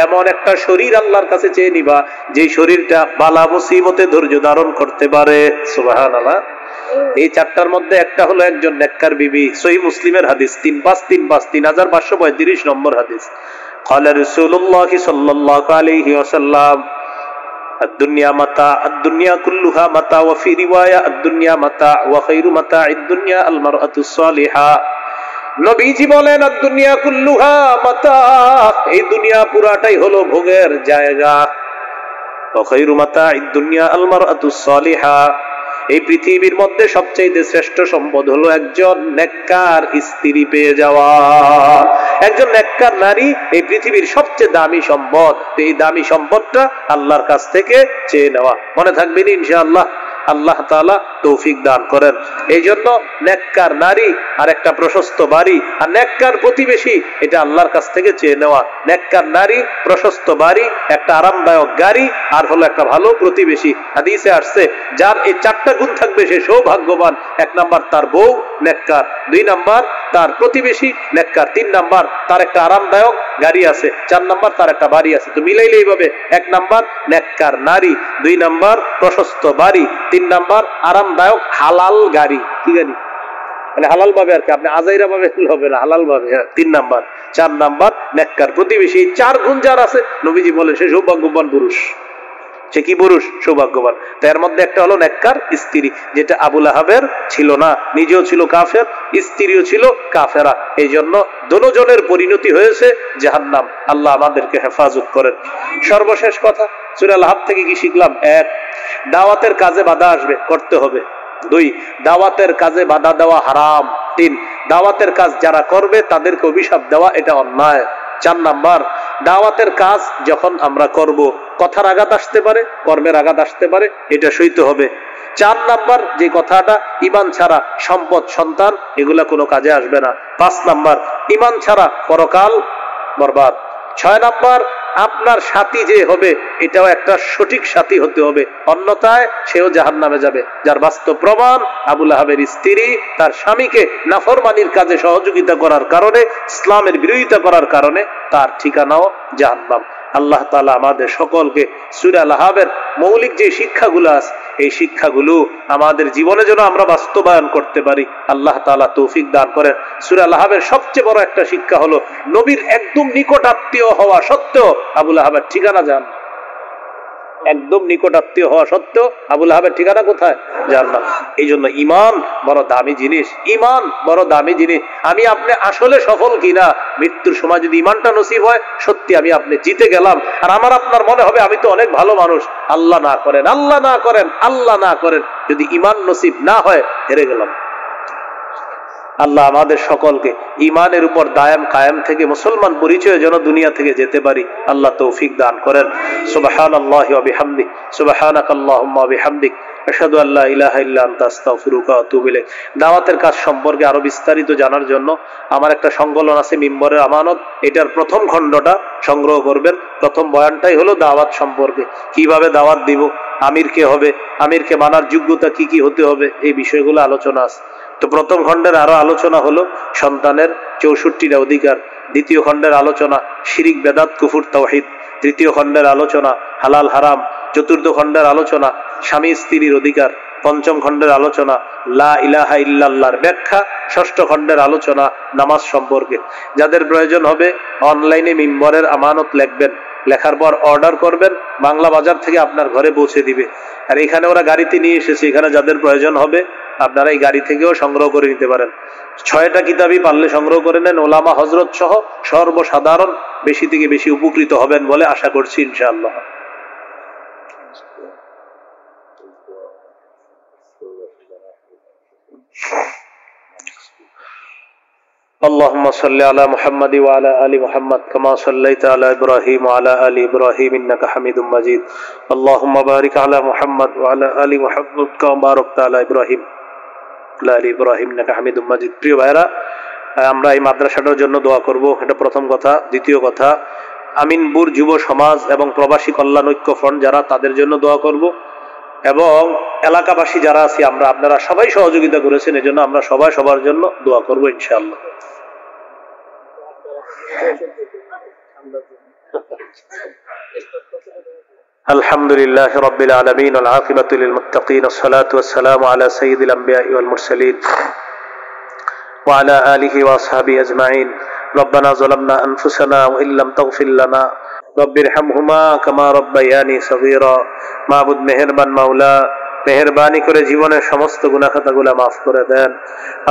এমন একটা শরীর আল্লাহর কাছে চেয়ে নিবা যে শরীরটা বালা মুসিবতে ধৈর্য ধারণ করতে পারে। সুবহানাল্লাহ। এই 4টার মধ্যে একটা হলো একজন নেককার বিবি। সহিহ মুসলিমের হাদিস 3535 নম্বর হাদিস। قال رسول الله صلى الله عليه وسلم الدنيا متاع الدنيا كلها متاع وفي رواية الدنيا متاع وخير متاع الدنيا المرأة الصالحة। নবীজি বলেন দুনিয়া কুল্লুহা মাতা, এই দুনিয়া পুরাটাই হলো ভোগের জায়গা। খায়রু মাতা'id দুনিয়া আল মারআতুস সালিহা, এই পৃথিবীর মধ্যে সবচেয়ে শ্রেষ্ঠ সম্পদ হলো একজন নেককার স্ত্রী পেয়ে যাওয়া। একজন নেককার নারী এই পৃথিবীর সবচেয়ে দামি সম্পদ। এই দামি সম্পদটা আল্লাহর কাছ থেকে চেয়ে নেওয়া। মনে থাকবেন ইনশাআল্লাহ। আল্লাহ তাআলা তৌফিক দান করেন। এই জন্য নেককার নারী আর একটা প্রশস্ত বাড়ি, আর নেককার প্রতিবেশী, এটা আল্লাহর কাছ থেকে চেয়ে নেওয়া। নেককার নারী, প্রশস্ত বাড়ি, একটা আরামদায়ক গাড়ি, আর হলো একটা ভালো প্রতিবেশী। হাদিসে আসছে যার এই 4টা গুণ থাকবে সে সৌভাগ্যবান। 1 নাম্বার তার বউ নেককার, 2 নাম্বার তার প্রতিবেশী নেককার, 3 নাম্বার তার একটা আরামদায়ক গাড়ি আছে, 4 নাম্বার তার একটা বাড়ি আছে। তো মিলাইলে এইভাবে 1 নাম্বার নেককার নারী, 2 নাম্বার প্রশস্ত বাড়ি, 3 নাম্বার আরামদায়ক হালাল গাড়ি। কি গাড়ি? মানে হালাল ভাবে আর কি, আপনি আজাইরা ভাবে হবে না, হালাল ভাবে। 3 নাম্বার, 4 নাম্বার নেককার প্রতিবেশী। 4 গুণ যার আছে নবীজি বলেন সে সৌভাগ্যবান পুরুষ। সে কি পুরুষ? সৌভাগ্যবান। তার মধ্যে একটা হলো নেককার স্ত্রী, যেটা আবুল আহাবের ছিল না। নিজেও ছিল কাফের, স্ত্রীও ছিল কাফেরা। এই জন্য দুজনের পরিণতি হয়েছে জাহান্নাম। আল্লাহ আমাদেরকে হেফাজত করেন। সর্বশেষ কথা, সূরা আল-হাব থেকে কি শিখলাম? 1, দাওয়াতের কাজে বাধা আসবে, করতে হবে। 2, দাওয়াতের কাজে বাধা দেওয়া হারাম। 3, দাওয়াতের কাজ যারা করবে তাদেরকে অভিশাপ দেওয়া এটা অন্যায়। 4 নাম্বার, দাওয়াতের কাজ যখন আমরা করব, কথার আঘাত আসতে পারে, কর্মের আঘাত আসতে পারে, এটা সইতে হবে। 4 নাম্বার যে কথাটা, ঈমান ছাড়া সম্পদ সন্তান এগুলা কোনো কাজে আসবে না। 5 নাম্বার, ঈমান ছাড়া পরকাল বরবাদ। 6 নাম্বার, আপনার সাথী যে হবে এটাও একটা সঠিক সাথী হতে হবে, অন্যথায় সেও জাহান্নামে যাবে। যার বাস্তব প্রমাণ, আবুল আহাবের স্ত্রী তার স্বামীকে নাফরমানির কাজে সহযোগিতা করার কারণে, ইসলামের বিরোধিতা করার কারণে তার ঠিকানাও জাহান্নাম। আল্লাহ তাআলা আমাদের সকলকে সূরা আল-আহাবের মৌলিক যে শিক্ষাগুলো আছে এই শিক্ষাগুলো আমাদের জীবনে যেন আমরা বাস্তবায়ন করতে পারি, আল্লাহ তাআলা তৌফিক দান করেন। সূরা আল-আহাবের সবচেয়ে বড় একটা শিক্ষা হলো নবীর একদম নিকট আত্মীয় হওয়া সত্ত্বেও আবুল আহাবের ঠিকানা জাহান্নাম। একদম নিকট আত্মীয় হওয়া সত্ত্বেও আবুল আহাবের ঠিকানা কোথায়? জাহান্নাম। এই জন্য ঈমান বড় দামি জিনিস। ঈমান বড় দামি জিনিস। আমি আপনি আসলে সফল কিনা, মৃত্যুর সময় যদি ঈমানটা নসিব হয়, সত্যি আমি আপনি জিতে গেলাম। আর আমার আপনার মনে হবে আমি তো অনেক ভালো মানুষ। আল্লাহ না করেন, আল্লাহ না করেন, আল্লাহ না করেন, যদি ঈমান নসিব না হয় হেরে গেলাম। আল্লাহ আমাদের সকলকে ইমানের উপর দায়াম কায়েম থেকে মুসলমান পরিচয় যেন দুনিয়া থেকে যেতে পারি, আল্লাহ তৌফিক দান করেন। সুবহানাল্লাহি ওয়া বিহামদিহি, সুবহানাকাল্লাহুম্মা ওয়া বিহামদিক, আশহাদু আল্লা ইলাহা ইল্লা আনতা আস্তাগফিরুকা ওয়া আতুবু ইলাইক। দাওয়াতের কাজ সম্পর্কে আরো বিস্তারিত জানার জন্য আমার একটা সংকলন আছে, মিম্বরের আমানত। এটার প্রথম খণ্ডটা সংগ্রহ করবেন। প্রথম বয়ানটাই হলো দাওয়াত সম্পর্কে, কিভাবে দাওয়াত দিব, আমির কে হবে, আমিরকে মানার যোগ্যতা কি কি হতে হবে, এই বিষয়গুলো আলোচনা আছে। তো প্রথম খণ্ডের আরো আলোচনা হলো সন্তানের 64টা অধিকার। দ্বিতীয় খণ্ডের আলোচনা শিরিক বেদাত কুফর তাওহীদ। তৃতীয় খণ্ডের আলোচনা হালাল হারাম। চতুর্থ খণ্ডের আলোচনা স্বামী স্ত্রীর অধিকার। পঞ্চম খণ্ডের আলোচনা লা ইলাহা ইল্লাল্লাহর ব্যাখ্যা। ষষ্ঠ খণ্ডের আলোচনা নামাজ সম্পর্কে। যাদের প্রয়োজন হবে অনলাইনে মিম্বরের আমানত লিখবেন, লেখার পর অর্ডার করবেন, বাংলা বাজার থেকে আপনার ঘরে পৌঁছে দিবে। আর এখানে ওরা গাড়িতে নিয়ে এসেছে, এখানে যাদের প্রয়োজন হবে আপনারা এই গাড়ি থেকেও সংগ্রহ করে নিতে পারেন। 6টা কিতাবই পারলে সংগ্রহ করে নেন, ওলামা হযরত সহ সর্বসাধারণ বেশি থেকে বেশি উপকৃত হবেন বলে আশা করছি ইনশাআল্লাহ। اللهم صل على محمد وعلى آل محمد كما صليت على إبراهيم وعلى آل إبراهيم إنك حميد مجيد اللهم بارك على محمد وعلى آل محمد كما باركت على إبراهيم وعلى آل إبراهيم إنك حميد مجيد। প্রিয় ভাইরা, আমরা এই মাদ্রাসাটার জন্য দোয়া করব, এটা প্রথম কথা। দ্বিতীয় কথা, আমিনপুর যুব সমাজ এবং প্রবাসী কল্যাণ ঐক্য ফ্রন্ট যারা, তাদের জন্য দোয়া করব। এবং এলাকাবাসী যারা আছি আমরা, আপনারা সবাই সহযোগিতা করেছেন, এজন্য আমরা সবাই সবার জন্য দোয়া করব ইনশাআল্লাহ। আলহামদুলিল্লাহি রাব্বিল আলামিন ওয়াল আকিবাতু লিল মুত্তাকিন ওয়াসসালাতু ওয়াসসালামু আলা সাইয়্যিদিল আমবিয়া'i ওয়াল মুরসালিন ওয়া আলা আলিহি ওয়া আসহাবিহি আজমাইন। রব্বানা যালামনা আনফুসানা ওয়া ইল্লাম তাগফির লানা রব্বিরহামহুমা কামা রাব্বায়ানি সগীরা। মাবুদ মেহেরবান মাওলা, মেহেরবানি করে জীবনের সমস্ত গুনাহ খাতাগুলো মাফ করে দেন।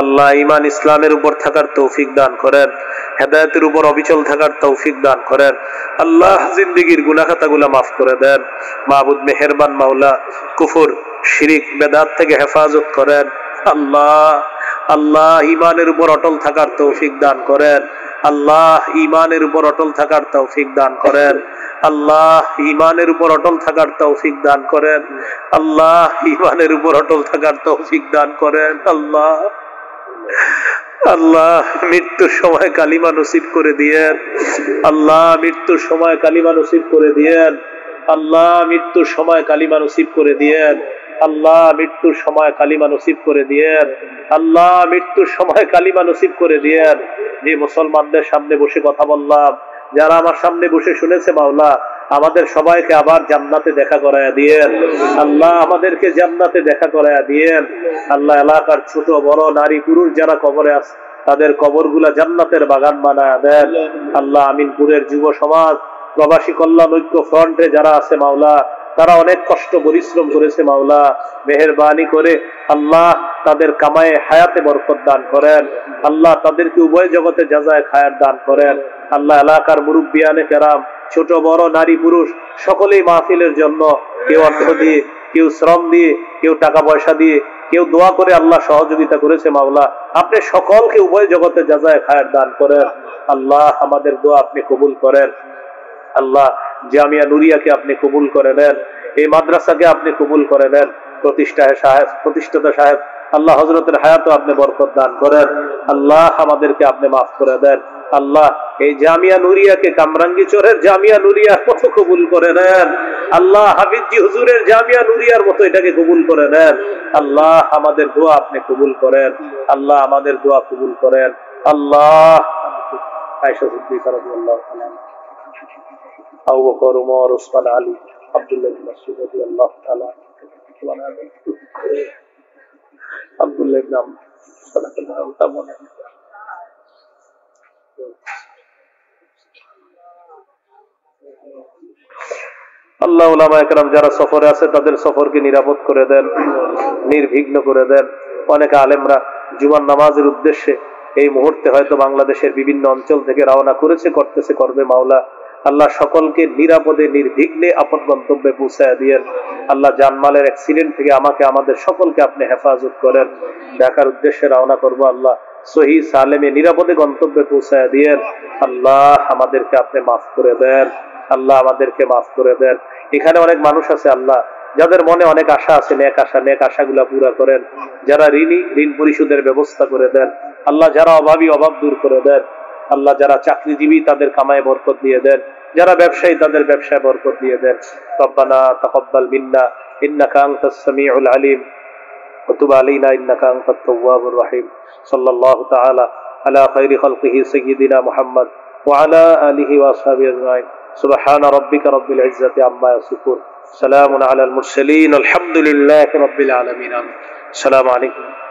আল্লাহ ঈমান ইসলামের উপর থাকার তৌফিক দান করেন, হেদায়েতের উপর অবিচল থাকার তৌফিক দান করেন। আল্লাহ জিন্দেগীর গুনাহ খাতাগুলো মাফ করে দেন। মাবুদ মেহেরবান মাওলা, কুফর শিরিক বেদাত থেকে হেফাজত করেন। আল্লাহ আল্লাহ ঈমানের উপর অটল থাকার তৌফিক দান করেন। আল্লাহ ঈমানের উপর অটল থাকার তৌফিক দান করেন। আল্লাহ ঈমানের উপর অটল থাকার তৌফিক দান করেন। আল্লাহ ঈমানের উপর অটল থাকার তৌফিক দান করেন। আল্লাহ আল্লাহ মৃত্যুর সময় কালিমা নসিব করে দিয়েন। আল্লাহ মৃত্যুর সময় কালিমা নসিব করে দিয়েন। আল্লাহ মৃত্যুর সময় কালিমা নসিব করে দিয়েন। আল্লাহ মৃত্যুর সময় কালিমা নসিব করে দিয়েন। আল্লাহ মৃত্যুর সময় কালিমা নসিব করে দিয়েন। যে মুসলমানদের সামনে বসে কথা বললাম, যারা আমার সামনে বসে শুনেছে, মাওলা আমাদের সবাইকে আবার জান্নাতে দেখা করায়া দিয়েন। আল্লাহ আমাদেরকে জান্নাতে দেখা করায়া দিয়েন। আল্লাহ এলাকার ছোট বড় নারী পুরুষ যারা কবরে আছে, তাদের কবরগুলা জান্নাতের বাগান বানায়া দেন। আল্লাহ আমিনপুরের যুব সমাজ, প্রবাসী কল্যাণ ঐক্য ফ্রন্টে যারা আছে মাওলা, তারা অনেক কষ্ট পরিশ্রম করেছে মাওলা, মেহেরবানি করে আল্লাহ তাদের কামায়ে হায়াতে বরকত দান করেন। আল্লাহ তাদেরকে উভয় জগতে জাযায়ে খায়ের দান করেন। আল্লাহ এলাকার মুরব্বিয়ানে কেরাম, ছোট বড় নারী পুরুষ সকলেই মাহফিলের জন্য কেউ অর্থ দিয়ে, কেউ শ্রম দিয়ে, কেউ টাকা পয়সা দিয়ে, কেউ দোয়া করে আল্লাহ সহযোগিতা করেছে মাওলা। আপনি সকলকে উভয় জগতে জাযায়ে খায়ের দান করেন। আল্লাহ আমাদের দোয়া আপনি কবুল করেন। আল্লাহ জামিয়া নুরিয়াকে আপনি কবুল করে নেন, এই মাদ্রাসাকে আপনি কবুল করে নেন। প্রতিষ্ঠাতা সাহেব আল্লাহ হযরতের হায়াতও আপনি বরকত দান করেন। আল্লাহ আমাদেরকে আপনি মাফ করে দেন। আল্লাহ এই জামিয়া নুরিয়াকে কামরাঙ্গীচরের জামিয়া নুরিয়ার মতো কবুল করে নেন। আল্লাহ হাফিজি হুজুরের জামিয়া নুরিয়ার মতো এটাকে কবুল করে নেন। আল্লাহ আমাদের দোয়া আপনি কবুল করেন। আল্লাহ আমাদের দোয়া কবুল করেন। আল্লাহ আয়েশা সিদ্দিকা রাদিয়াল্লাহু তাআলা, আবু বকর, ওমর, ওসমান, আলী, আব্দুল্লাহ ইবনে মাসউদ রাদিয়াল্লাহু তাআলা, আব্দুল্লাহ ইবনে আমর সাল্লাল্লাহু তাআলা। আল্লাহ উলামায়ে কেরাম যারা সফরে আছে তাদের সফরকে নিরাপদ করে দেন, নির্বিঘ্ন করে দেন। অনেক আলেমরা জুমার নামাজের উদ্দেশ্যে এই মুহূর্তে হয়তো বাংলাদেশের বিভিন্ন অঞ্চল থেকে রওনা করেছে, করতেছে, করবে মাওলা। আল্লাহ সকলকে নিরাপদে নির্বিঘ্নে আপন গন্তব্যে পৌঁছায় দিয়েন। আল্লাহ জানমালের অ্যাক্সিডেন্ট থেকে আমাকে আমাদের সকলকে আপনি হেফাজত করেন। ঢাকার উদ্দেশ্যে রওনা করবো আল্লাহ, সহি সালেমে নিরাপদে গন্তব্যে পৌঁছায় দিয়েন। আল্লাহ আমাদেরকে আপনি মাফ করে দেন, আল্লাহ আমাদেরকে মাফ করে দেন। এখানে অনেক মানুষ আছে আল্লাহ, যাদের মনে অনেক আশা আছে, নেক আশাগুলা পুরা করেন। যারা ঋণী, ঋণ পরিশোধের ব্যবস্থা করে দেন আল্লাহ। যারা অভাবী, অভাব দূর করে দেন আল্লাহ। যারা চাকরিজীবী, তাদের কামায় বরকত দিয়ে দেন। যারা ব্যবসায়ী, তাদের ব্যবসায় বরকত দিয়ে দেন। রব্বানা তাকাব্বাল মিন্না ইন্নাকা আনতাস সামিউল আলিম ওয়া তুব আলাইনা ইন্নাকা আনতাত তাওয়াবুর রহিম। সাল্লাল্লাহু তাআলা আলা খায়রি খালকিহি সাইয়্যিদিনা মুহাম্মদ ওয়া আলা আলিহি ওয়া আসহাবিহি আজমাইন। সুবহানা রাব্বিকা রাব্বিল ইজ্জাতি আম্মা ইয়াসিফুন, সালামুন আলাল মুরসালিন, আলহামদুলিল্লাহি রাব্বিল আলামিন। আসসালামু আলাইকুম।